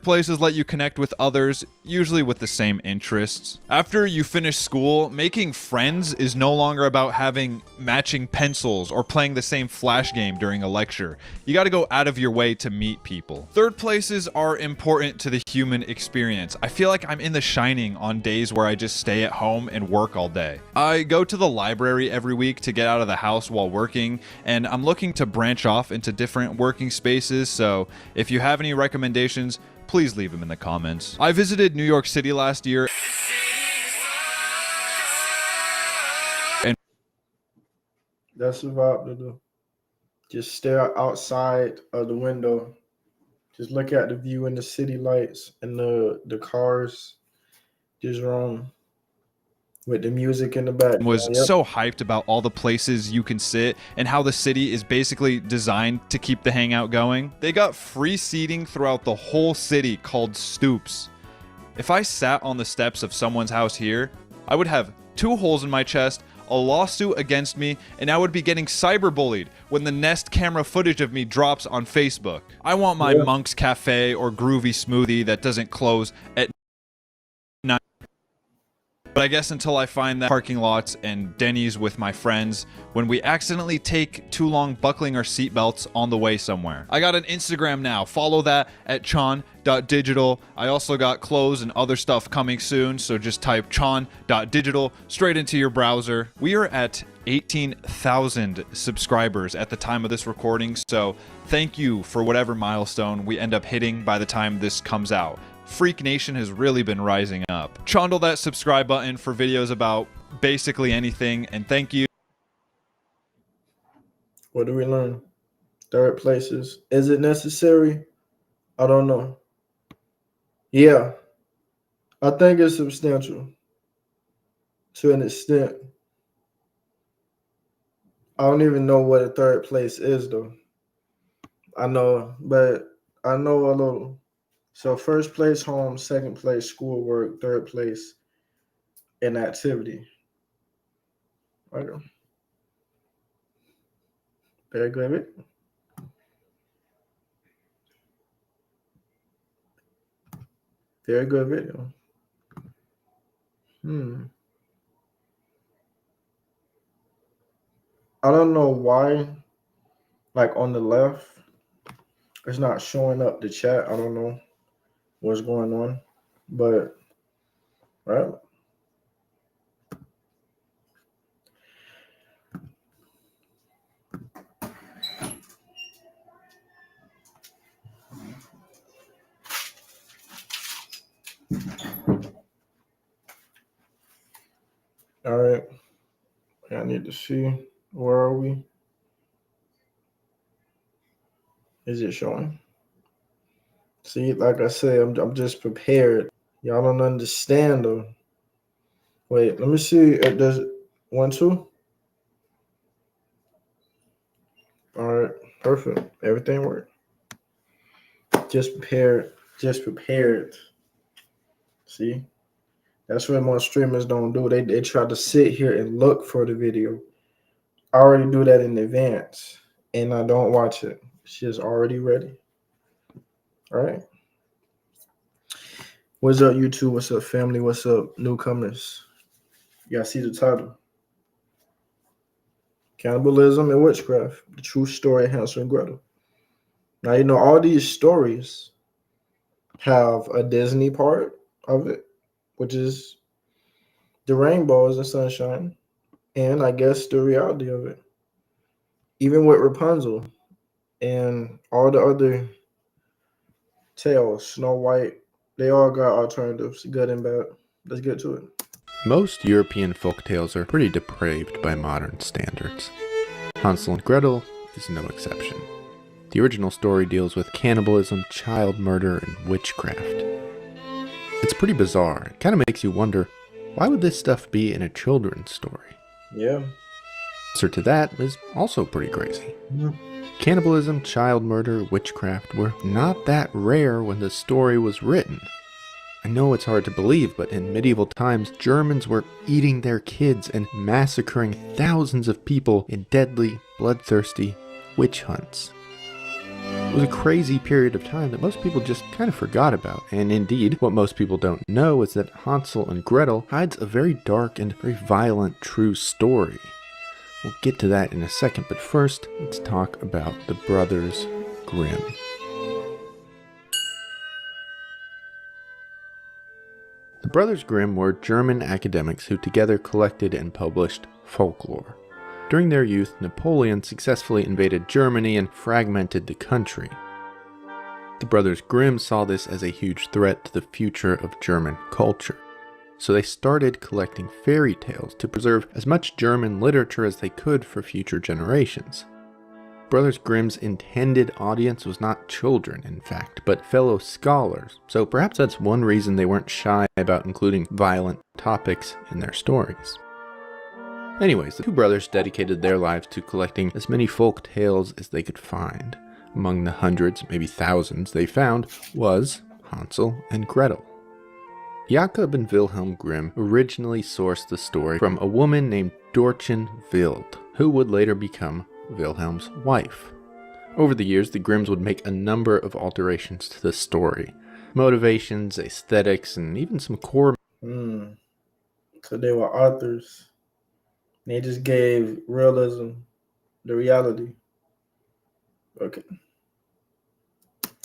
places let you connect with others, usually with the same interests. After you finish school, making friends is no longer about having matching pencils or playing the same flash game during a lecture. You gotta go out of your way to meet people. Third places are important to the human experience. I feel like I'm in The Shining on days where I just stay at home and work all day. I go to the library every week to get out of the house while working, and I'm looking to branch off into different working spaces, so if you have any recommendations, please leave them in the comments. I visited New York City last year. And That's the vibe to do. Just stare outside of the window. Just look at the view and the city lights and the cars. Just roam with the music in the back. was so hyped about all the places you can sit and how the city is basically designed to keep the hangout going. They got free seating throughout the whole city called stoops. If I sat on the steps of someone's house here, I would have 2 holes in my chest, a lawsuit against me, and I would be getting cyberbullied when the Nest camera footage of me drops on Facebook. I want my Monk's Cafe or Groovy Smoothie that doesn't close at 9. But I guess until I find that parking lots and Denny's with my friends when we accidentally take too long buckling our seatbelts on the way somewhere. I got an Instagram now. Follow that at chon.digital. I also got clothes and other stuff coming soon, so just type chon.digital straight into your browser. We are at 18,000 subscribers at the time of this recording, so thank you for whatever milestone we end up hitting by the time this comes out. Freak Nation has really been rising up. Chondle that subscribe button for videos about basically anything, and thank you. What do we learn? Third places. Is it necessary? I don't know. Yeah. I think it's substantial to an extent. I don't even know what a third place is though. I know, but I know a little. So first place home, second place schoolwork, third place inactivity. Okay. Very good. Very good video. I don't know why, like on the left, it's not showing up the chat. I don't know what's going on, but right. All right. I need to see, where are we? Is it showing? See, like I said, I'm just prepared. Y'all don't understand though. Wait, let me see. Does 1, 2? All right, perfect. Everything worked. Just prepared. Just prepared. See, that's what most streamers don't do. They try to sit here and look for the video. I already do that in advance, and I don't watch it. It's just already ready. All right. What's up, YouTube? What's up, family? What's up, newcomers? Y'all see the title? Cannibalism and Witchcraft, the true story of Hansel and Gretel. Now, you know, all these stories have a Disney part of it, which is the rainbows and sunshine, and I guess the reality of it. Even with Rapunzel and all the other tales, Snow White, they all got alternatives, good and bad. Let's get to it. Most European folktales are pretty depraved by modern standards. Hansel and Gretel is no exception. The original story deals with cannibalism, child murder, and witchcraft. It's pretty bizarre. It kind of makes you wonder, why would this stuff be in a children's story? Yeah. The answer to that is also pretty crazy. Yeah. Cannibalism, child murder, witchcraft were not that rare when the story was written. I know it's hard to believe, but in medieval times, Germans were eating their kids and massacring thousands of people in deadly, bloodthirsty witch hunts. It was a crazy period of time that most people just kind of forgot about, and indeed, what most people don't know is that Hansel and Gretel hides a very dark and very violent true story. We'll get to that in a second, but first, let's talk about the Brothers Grimm. The Brothers Grimm were German academics who together collected and published folklore. During their youth, Napoleon successfully invaded Germany and fragmented the country. The Brothers Grimm saw this as a huge threat to the future of German culture. So they started collecting fairy tales to preserve as much German literature as they could for future generations. Brothers Grimm's intended audience was not children, in fact, but fellow scholars, so perhaps that's one reason they weren't shy about including violent topics in their stories. Anyways, the two brothers dedicated their lives to collecting as many folk tales as they could find. Among the hundreds, maybe thousands, they found was Hansel and Gretel. Jakob and Wilhelm Grimm originally sourced the story from a woman named Dorchen Wild, who would later become Wilhelm's wife. Over the years, the Grimms would make a number of alterations to the story. Motivations, aesthetics, and even some core. So they were authors. They just gave realism, the reality. Okay.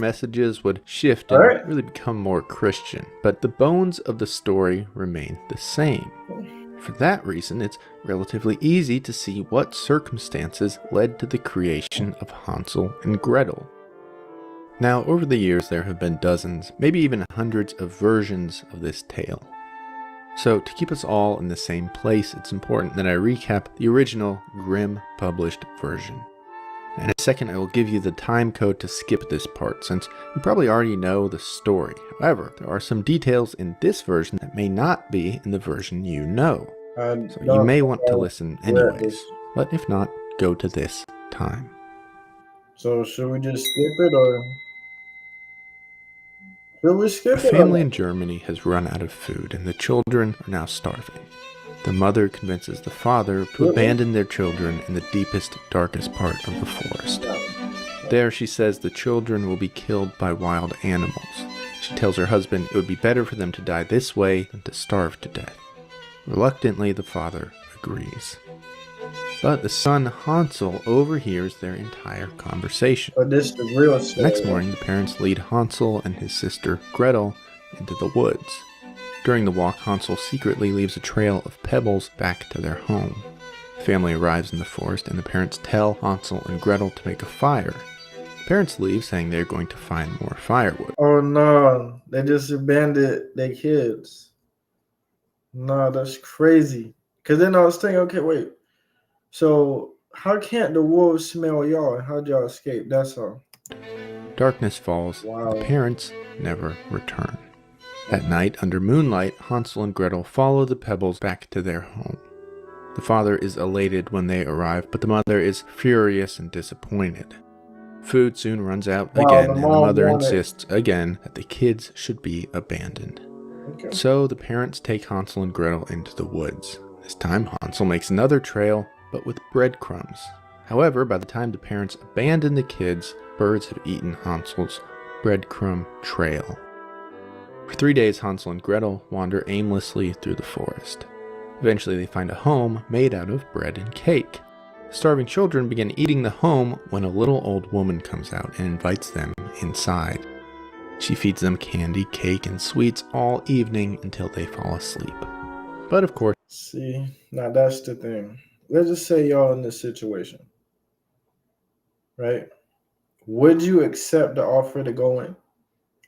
Messages would shift and Alright. really become more Christian, but the bones of the story remain the same. For that reason, it's relatively easy to see what circumstances led to the creation of Hansel and Gretel. Now, over the years, there have been dozens, maybe even hundreds of versions of this tale. So, to keep us all in the same place, it's important that I recap the original Grimm published version. In a second, I will give you the time code to skip this part, since you probably already know the story. However, there are some details in this version that may not be in the version you know. So you may want to listen anyways, but if not, go to this time. So should we just skip it or Did we A skip it? family in Germany has run out of food and the children are now starving. The mother convinces the father to abandon their children in the deepest, darkest part of the forest. There, she says the children will be killed by wild animals. She tells her husband it would be better for them to die this way than to starve to death. Reluctantly, the father agrees. But the son Hansel overhears their entire conversation. But this the real The story. next morning, the parents lead Hansel and his sister Gretel into the woods. During the walk, Hansel secretly leaves a trail of pebbles back to their home. The family arrives in the forest, and the parents tell Hansel and Gretel to make a fire. The parents leave, saying they're going to find more firewood. Oh no, they just abandoned their kids. No, that's crazy. Cause then I was thinking, okay, wait. So how can't the wolves smell y'all? How'd y'all escape? That's all. Darkness falls. Wow. The parents never return. At night, under moonlight, Hansel and Gretel follow the pebbles back to their home. The father is elated when they arrive, but the mother is furious and disappointed. Food soon runs out Wow, again, the and the mom mother wanted- insists again that the kids should be abandoned. Okay. So the parents take Hansel and Gretel into the woods. This time, Hansel makes another trail, but with breadcrumbs. However, by the time the parents abandon the kids, birds have eaten Hansel's breadcrumb trail. For 3 days, Hansel and Gretel wander aimlessly through the forest. Eventually, they find a home made out of bread and cake. The starving children begin eating the home when a little old woman comes out and invites them inside. She feeds them candy, cake, and sweets all evening until they fall asleep. But of course, See, now that's the thing. Let's just say y'all in this situation, right? Would you accept the offer to go in,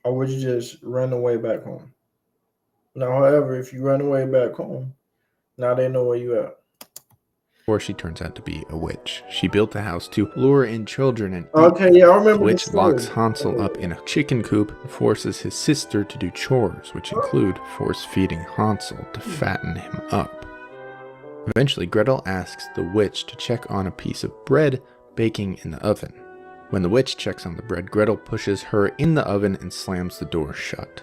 or would you just run away back home? Now, however, if you run away back home, now they know where you at. she turns out to be a witch. She built the house to lure in children and eat. Okay, yeah, I The remember. witch the story. locks Hansel up in a chicken coop and forces his sister to do chores, which include force-feeding Hansel to fatten him up. Eventually, Gretel asks the witch to check on a piece of bread baking in the oven. When the witch checks on the bread, Gretel pushes her in the oven and slams the door shut.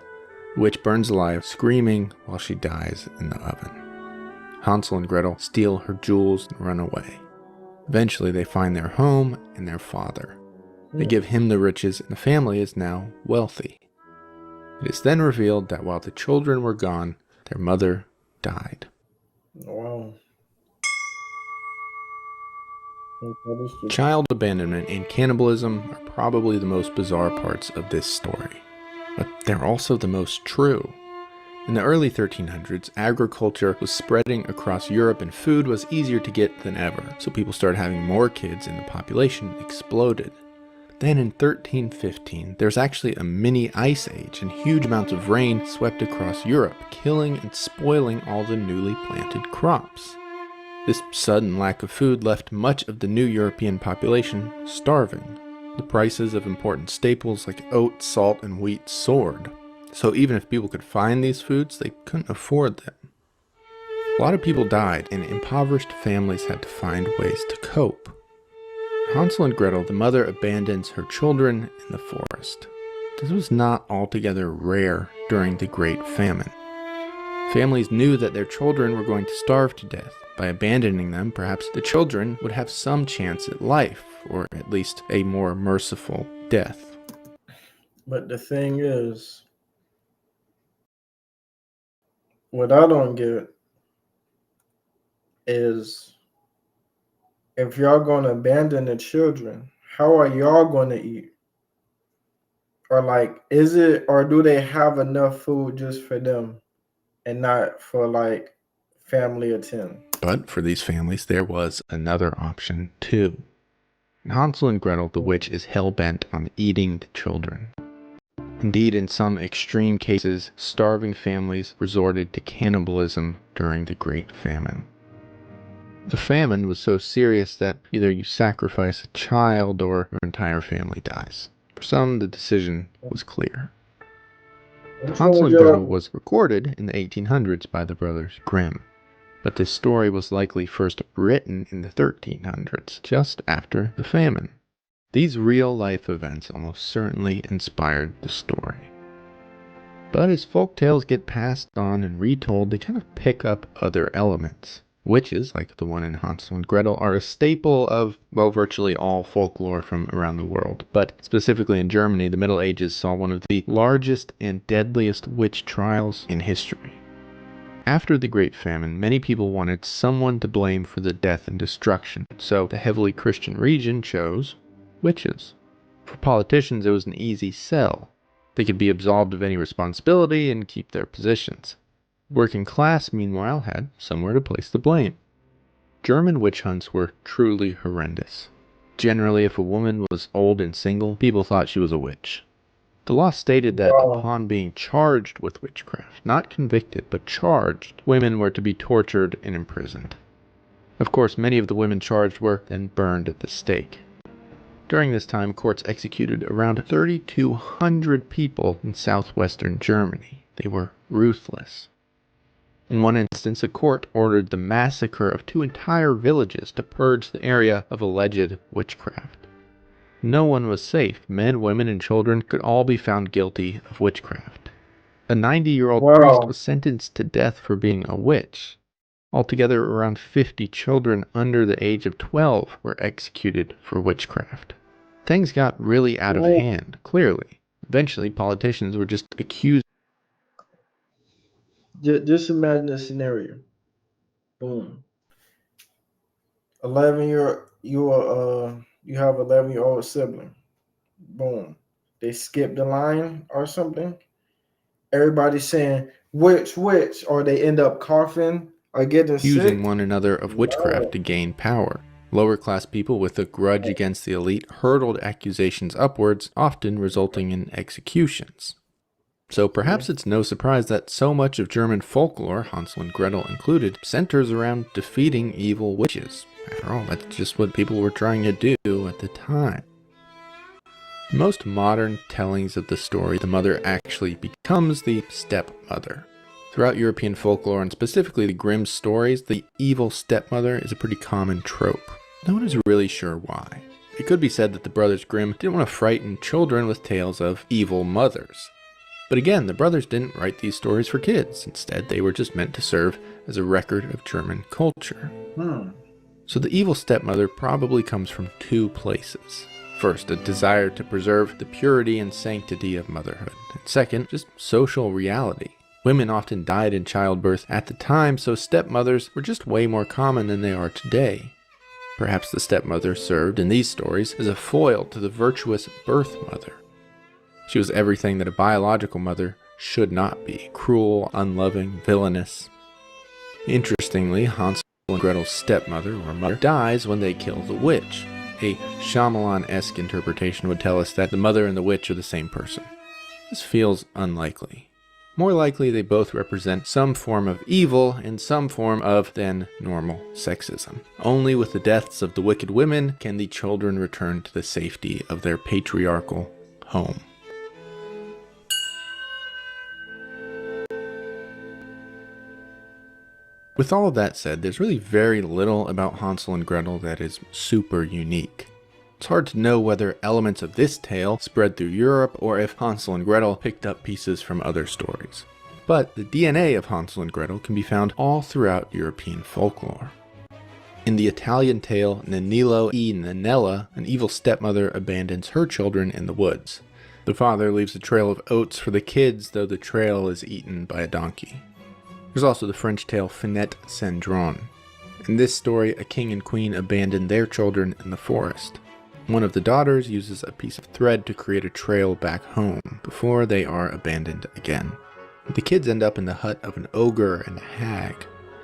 The witch burns alive, screaming while she dies in the oven. Hansel and Gretel steal her jewels and run away. Eventually, they find their home and their father. They give him the riches, and the family is now wealthy. It is then revealed that while the children were gone, their mother died. Wow. That is the- Child abandonment and cannibalism are probably the most bizarre parts of this story, but they're also the most true. In the early 1300s, agriculture was spreading across Europe and food was easier to get than ever, so people started having more kids and the population exploded. But then in 1315, there's actually a mini ice age and huge amounts of rain swept across Europe, killing and spoiling all the newly planted crops. This sudden lack of food left much of the new European population starving. The prices of important staples like oat, salt, and wheat soared. So even if people could find these foods, they couldn't afford them. A lot of people died, and impoverished families had to find ways to cope. Hansel and Gretel, the mother abandons her children in the forest. This was not altogether rare during the Great Famine. Families knew that their children were going to starve to death. By abandoning them, perhaps the children would have some chance at life, or at least a more merciful death. But the thing is, what I don't get is if y'all going to abandon the children, how are y'all going to eat? Or like, is it, or do they have enough food just for them and not for like family of 10? But for these families, there was another option too. In Hansel and Gretel, the witch is hell-bent on eating the children. Indeed, in some extreme cases, starving families resorted to cannibalism during the Great Famine. The famine was so serious that either you sacrifice a child or your entire family dies. For some, the decision was clear. Hansel and Gretel was recorded in the 1800s by the brothers Grimm, but this story was likely first written in the 1300s, just after the famine. These real-life events almost certainly inspired the story. But as folk tales get passed on and retold, they kind of pick up other elements. Witches, like the one in Hansel and Gretel, are a staple of, well, virtually all folklore from around the world. But specifically in Germany, the Middle Ages saw one of the largest and deadliest witch trials in history. After the Great Famine, many people wanted someone to blame for the death and destruction, so the heavily Christian region chose witches. For politicians, it was an easy sell. They could be absolved of any responsibility and keep their positions. Working class, meanwhile, had somewhere to place the blame. German witch hunts were truly horrendous. Generally, if a woman was old and single, people thought she was a witch. The law stated that upon being charged with witchcraft, not convicted, but charged, women were to be tortured and imprisoned. Of course, many of the women charged were then burned at the stake. During this time, courts executed around 3,200 people in southwestern Germany. They were ruthless. In one instance, a court ordered the massacre of 2 entire villages to purge the area of alleged witchcraft. No one was safe. Men, women, and children could all be found guilty of witchcraft. A 90-year-old priest was sentenced to death for being a witch. Altogether, around 50 children under the age of 12 were executed for witchcraft. Things got really out of hand, clearly. Eventually, politicians were just accused. Just imagine a scenario. Boom. 11-year you have 11-year-old sibling. Boom. They skip the line or something. Everybody's saying witch, or they end up coughing or getting Accusing sick. one another of witchcraft to gain power. Lower class people with a grudge against the elite hurled accusations upwards, often resulting in executions. So perhaps it's no surprise that so much of German folklore, Hansel and Gretel included, centers around defeating evil witches. After all, that's just what people were trying to do at the time. In most modern tellings of the story, the mother actually becomes the stepmother. Throughout European folklore, and specifically the Grimm stories, the evil stepmother is a pretty common trope. No one is really sure why. It could be said that the brothers Grimm didn't want to frighten children with tales of evil mothers. But again, the brothers didn't write these stories for kids. Instead, they were just meant to serve as a record of German culture. So the evil stepmother probably comes from 2 places. First, a desire to preserve the purity and sanctity of motherhood. And second, just social reality. Women often died in childbirth at the time, so stepmothers were just way more common than they are today. Perhaps the stepmother served, in these stories, as a foil to the virtuous birth mother. She was everything that a biological mother should not be: cruel, unloving, villainous. Interestingly, Hansel and Gretel's stepmother, or mother, dies when they kill the witch. A Shyamalan-esque interpretation would tell us that the mother and the witch are the same person. This feels unlikely. More likely, they both represent some form of evil and some form of, then, normal sexism. Only with the deaths of the wicked women can the children return to the safety of their patriarchal home. With all of that said, there's really very little about Hansel and Gretel that is super unique. It's hard to know whether elements of this tale spread through Europe or if Hansel and Gretel picked up pieces from other stories. But the DNA of Hansel and Gretel can be found all throughout European folklore. In the Italian tale Nannino e Nannella, an evil stepmother abandons her children in the woods. The father leaves a trail of oats for the kids, though the trail is eaten by a donkey. There's also the French tale Finette Cendrillon. In this story, a king and queen abandon their children in the forest. One of the daughters uses a piece of thread to create a trail back home before they are abandoned again. The kids end up in the hut of an ogre and a hag.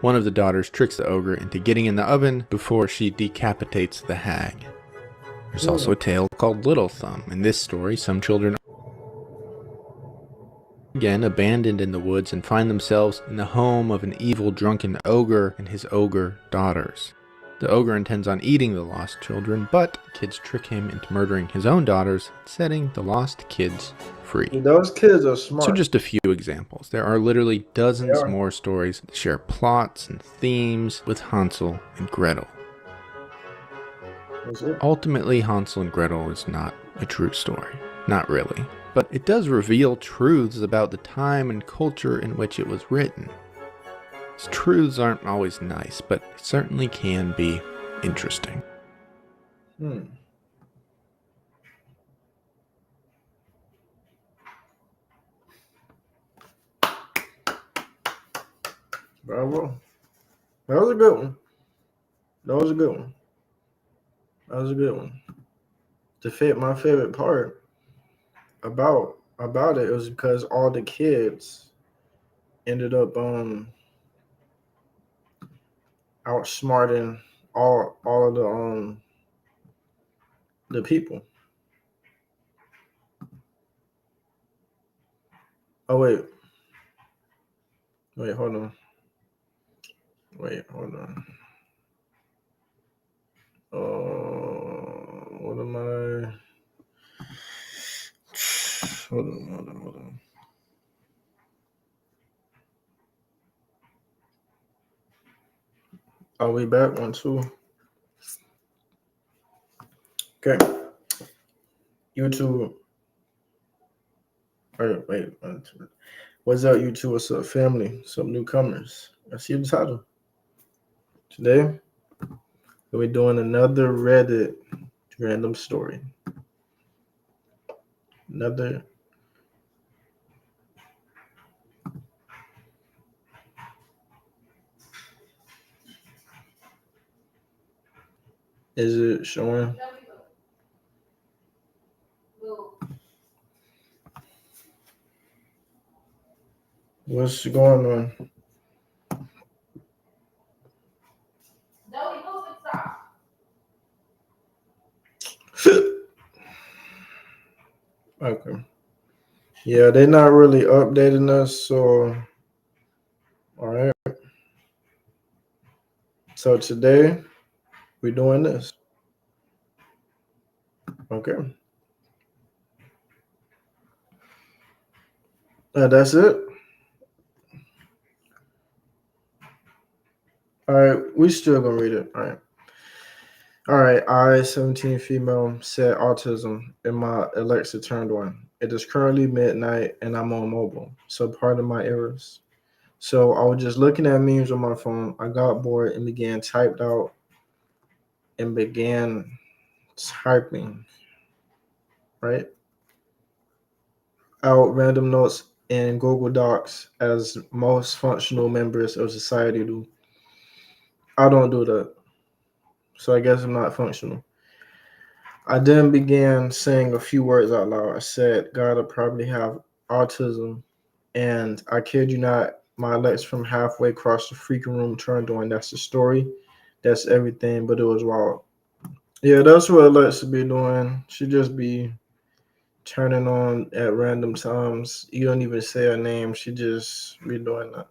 One of the daughters tricks the ogre into getting in the oven before she decapitates the hag. There's also a tale called Little Thumb. In this story, some children again abandoned in the woods and find themselves in the home of an evil drunken ogre and his ogre daughters. The ogre intends on eating the lost children, but kids trick him into murdering his own daughters, setting the lost kids free. Those kids are smart. So just a few examples. There are literally dozens more stories that share plots and themes with Hansel and Gretel. Ultimately, Hansel and Gretel is not a true story. Not really. but it does reveal truths about the time and culture in which it was written. These truths aren't always nice, but they certainly can be interesting. Bravo. That was a good one. That was a good one. That was a good one. My favorite part about it was because all the kids ended up outsmarting all of the people. Oh wait, hold on. Hold on. What am I? Hold on. Are we back? 1, 2. Okay. YouTube. All right, wait. 1, 2. What's up, YouTube? What's up, family? Some newcomers. I see the title. Today, we're doing another Reddit random story. Another. Is it showing? What's going on? Okay. Yeah, they're not really updating us, so all right. So today we're doing this. Okay. That's it. All right, we still gonna read it. All right. I, 17 female, said autism, and my Alexa turned on. It is currently midnight, and I'm on mobile, so pardon my errors. So I was just looking at memes on my phone. I got bored and began typing, right? Out random notes in Google Docs as most functional members of society do. I don't do that. So I guess I'm not functional. I then began saying a few words out loud. I said, God, I probably have autism. And I kid you not, my Alexa from halfway across the freaking room turned on. That's the story. That's everything, but it was wild. Yeah, that's what Alexa be doing. She just be turning on at random times. You don't even say her name. She just be doing that.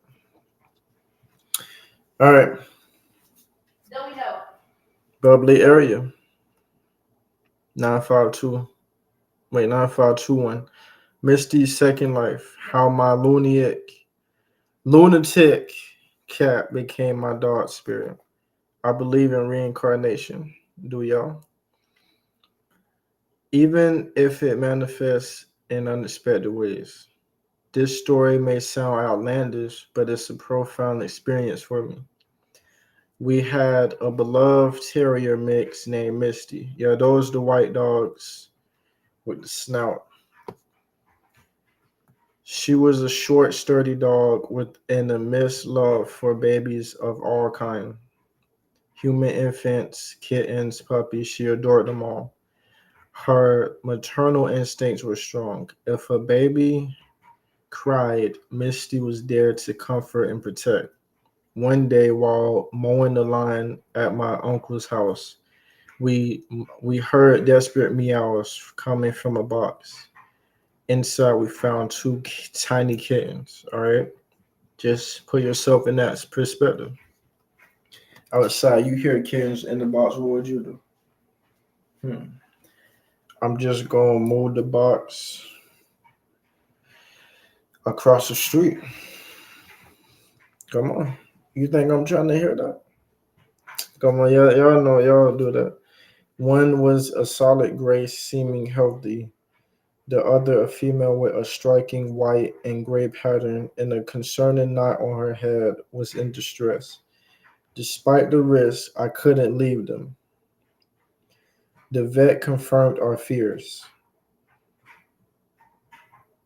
All right. Bubbly area. 9521. Misty's second life. How my lunatic cat became my dog spirit. I believe in reincarnation. Do y'all? Even if it manifests in unexpected ways. This story may sound outlandish, but it's a profound experience for me. We had a beloved terrier mix named Misty. Yeah, those the white dogs with the snout. She was a short, sturdy dog with an immense love for babies of all kinds. Human infants, kittens, puppies, she adored them all. Her maternal instincts were strong. If a baby cried, Misty was there to comfort and protect. One day, while mowing the lawn at my uncle's house, we heard desperate meows coming from a box. Inside, we found two tiny kittens. All right, just put yourself in that perspective. Outside, you hear kittens in the box. What would you do? I'm just gonna move the box across the street. Come on. You think I'm trying to hear that? Come on, y'all know y'all do that. One was a solid gray, seeming healthy. The other a female with a striking white and gray pattern and a concerning knot on her head was in distress. Despite the risk, I couldn't leave them. The vet confirmed our fears.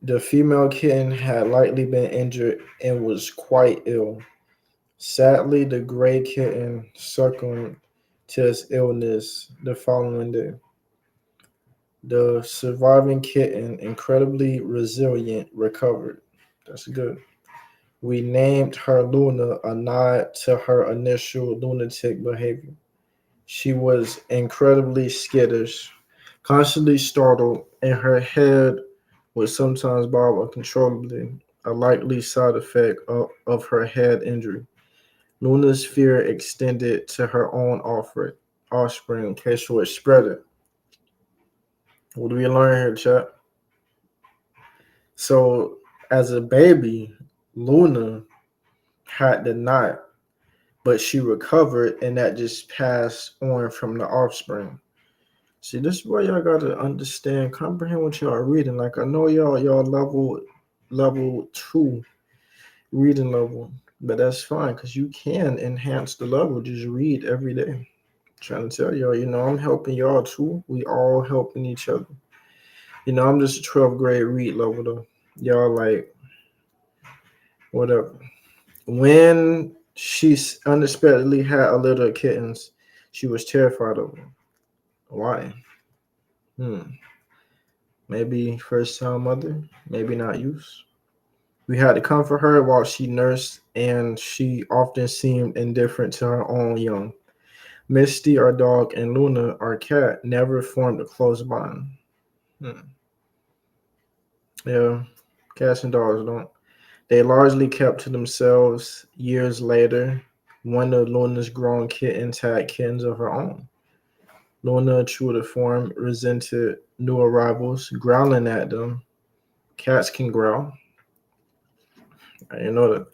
The female kitten had likely been injured and was quite ill. Sadly, the gray kitten succumbed to its illness the following day. The surviving kitten, incredibly resilient, recovered. That's good. We named her Luna, a nod to her initial lunatic behavior. She was incredibly skittish, constantly startled, and her head would sometimes bob uncontrollably, a likely side effect of her head injury. Luna's fear extended to her own offspring in case she would spread it. What do we learn here, chat? So, as a baby, Luna had the knot, but she recovered, and that just passed on from the offspring. See, this is where y'all gotta understand, comprehend what y'all are reading. Like I know y'all level 2 reading level, but that's fine because you can enhance the level. Just read every day. Trying to tell y'all, I'm helping y'all too. We all helping each other. I'm just a 12th grade read level though. Y'all like whatever. When she unexpectedly had a litter of kittens, she was terrified of them. Why? Maybe first time mother, maybe not used. We had to comfort her while she nursed, and she often seemed indifferent to her own young. Misty, our dog, and Luna, our cat, never formed a close bond. Yeah, cats and dogs don't. They largely kept to themselves. Years later, one of Luna's grown kittens had kittens of her own. Luna, true to form, resented new arrivals, growling at them. Cats can growl. I didn't know that.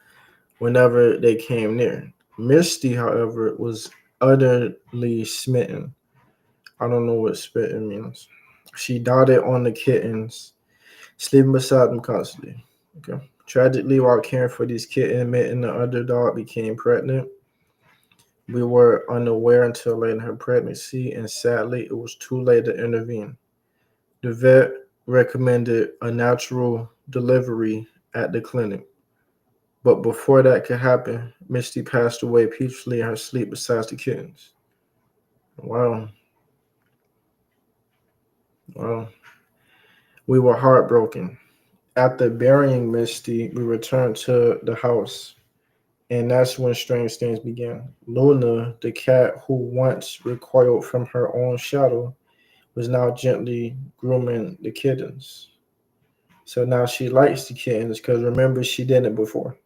Whenever they came near. Misty, however, was utterly smitten. I don't know what smitten means. She doted on the kittens, sleeping beside them constantly. Okay. Tragically, while caring for these kittens, Mitt and the other dog became pregnant. We were unaware until late in her pregnancy, and sadly, it was too late to intervene. The vet recommended a natural delivery at the clinic. But before that could happen, Misty passed away peacefully in her sleep beside the kittens. Wow. Wow. We were heartbroken. After burying Misty, we returned to the house, and that's when strange things began. Luna, the cat who once recoiled from her own shadow, was now gently grooming the kittens. So now she likes the kittens because remember, she didn't before,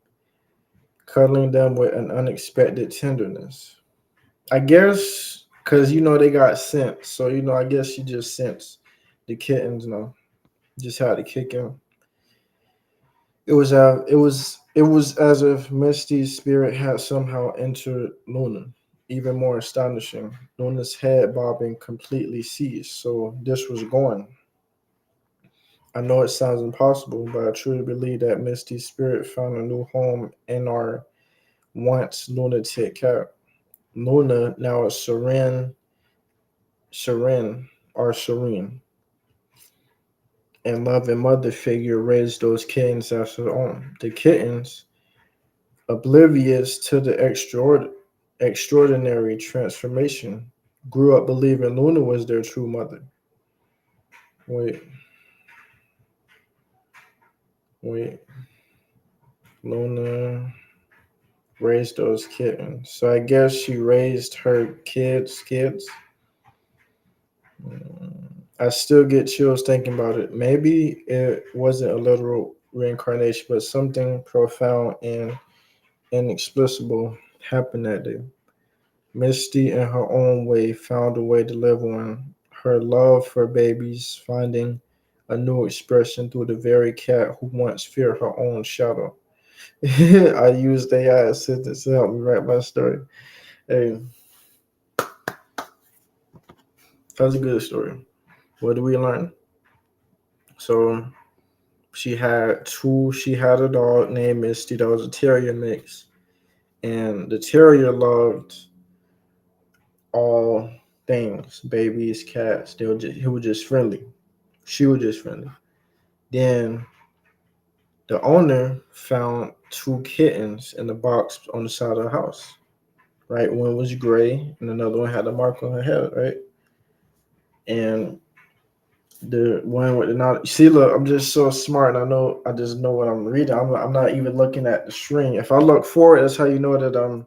cuddling them with an unexpected tenderness. I guess because they got sense, so I guess she just sensed the kittens. Just had to kick in. It was as if Misty's spirit had somehow entered Luna. Even more astonishing, Luna's head bobbing completely ceased. So this was going. I know it sounds impossible, but I truly believe that Misty's spirit found a new home in our once lunatic cat. Luna, now a serene, and loving mother figure, raised those kittens as her own. The kittens, oblivious to the extraordinary transformation, grew up believing Luna was their true mother. Wait, wait. Luna raised those kittens. So I guess she raised her kids. I still get chills thinking about it. Maybe it wasn't a literal reincarnation, but something profound and inexplicable happened that day. Misty, in her own way, found a way to live on. Her love for babies, finding a new expression through the very cat who once feared her own shadow. I used AI assistant to help me write my story. Hey, that's a good story. What do we learn? So she had two. She had a dog named Misty that was a terrier mix, and the terrier loved all things, babies, cats. He was just friendly. She was just friendly. Then the owner found two kittens in the box on the side of the house. Right, one was gray, and another one had a mark on her head. Right, and the one with the not. See, look, I'm just so smart. And I just know what I'm reading. I'm not even looking at the string. If I look forward, that's how you know that I'm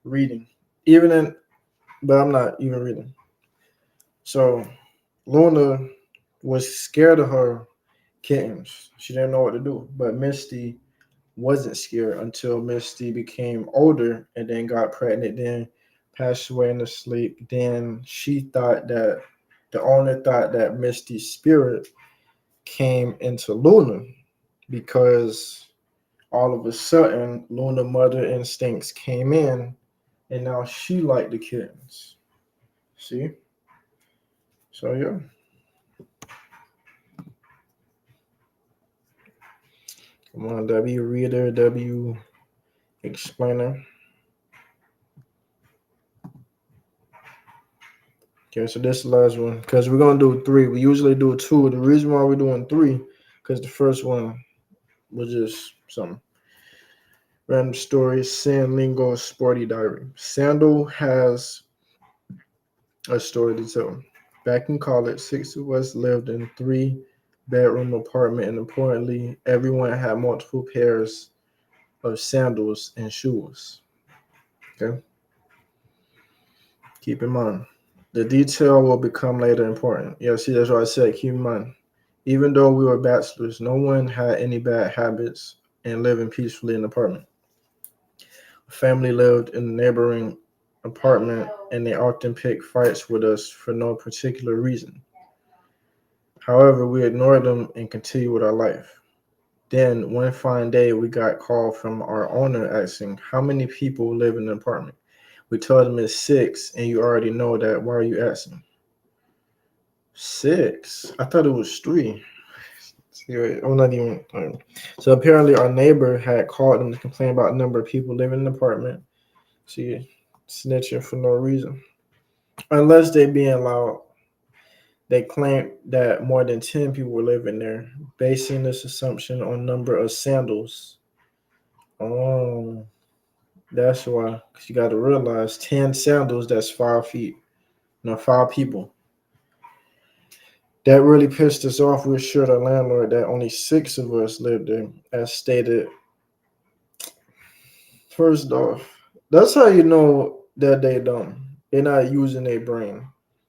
reading. Even in, but I'm not even reading. So Luna was scared of her kittens. She didn't know what to do. But Misty wasn't scared until Misty became older and then got pregnant, then passed away in her sleep. Then she thought that the owner thought that Misty's spirit came into Luna because all of a sudden Luna mother instincts came in and now she liked the kittens. See? So yeah. Come on, W reader, W explainer. Okay, so this is the last one because we're gonna do three. We usually do two. The reason why we're doing three because the first one was just some random story. San Lingo Sporty Diary. Sandal has a story to tell. Back in college, six of us lived in three-bedroom apartment, and importantly, everyone had multiple pairs of sandals and shoes. Okay, keep in mind. The detail will become later important. Yeah, see, that's what I said. Keep in mind. Even though we were bachelors, no one had any bad habits and living peacefully in an apartment. A family lived in a neighboring apartment and they often picked fights with us for no particular reason. However, we ignored them and continued with our life. Then, one fine day, we got a call from our owner asking how many people live in the apartment. We told him it's six, and you already know that. Why are you asking? Six? I thought it was three. I'm not even. So apparently, our neighbor had called them to complain about the number of people living in the apartment. See, snitching for no reason, unless they being loud. They claimed that more than 10 people were living there, basing this assumption on number of sandals. Oh, that's why. Because you got to realize 10 sandals, that's 5 feet. No, five people. That really pissed us off. We assured our landlord that only six of us lived there, as stated. First off, that's how you know that they dumb. They're not using their brain.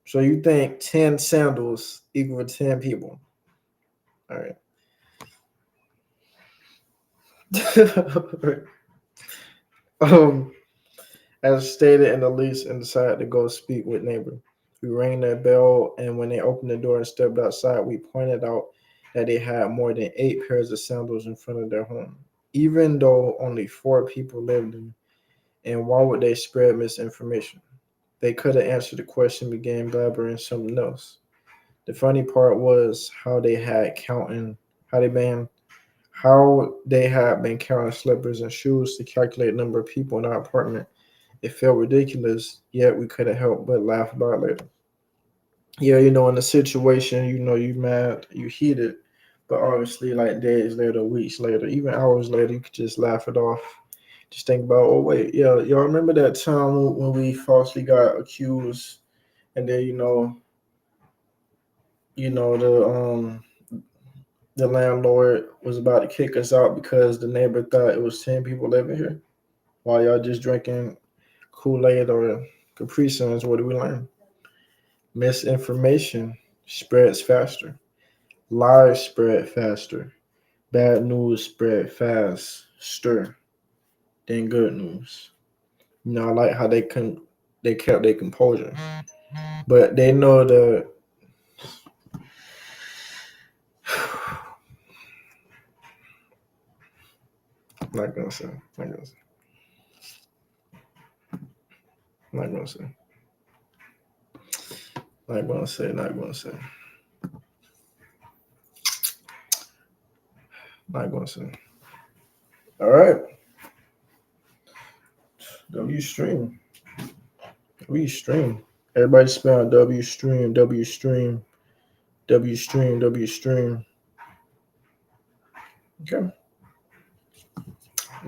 So you think 10 sandals equal 10 people. All right. um, as stated in the lease, and decided to go speak with neighbor. We rang their bell, and when they opened the door and stepped outside, we pointed out that they had more than 8 pairs of sandals in front of their home, even though only 4 people lived in. And why would they spread misinformation? They could have answered the question, began blabbering something else. The funny part was how they had been counting slippers and shoes to calculate the number of people in our apartment. It felt ridiculous, yet we couldn't help but laugh about it later. Yeah, in the situation, you mad, you heated, but obviously, like days later, weeks later, even hours later, you could just laugh it off. Just think about, oh wait, yeah, y'all remember that time when we falsely got accused, and then the landlord was about to kick us out because the neighbor thought it was 10 people living here, while y'all just drinking Kool-Aid or Capri Suns. What do we learn? Misinformation spreads faster. Lies spread faster. Bad news spread faster than good news. I like how they kept their composure, but they know the. Not gonna say. Not gonna say. Not gonna say. Not gonna say. Not gonna say. not going to say. All right. W stream. W stream. Everybody spell W stream, W stream, W stream, W stream. Okay.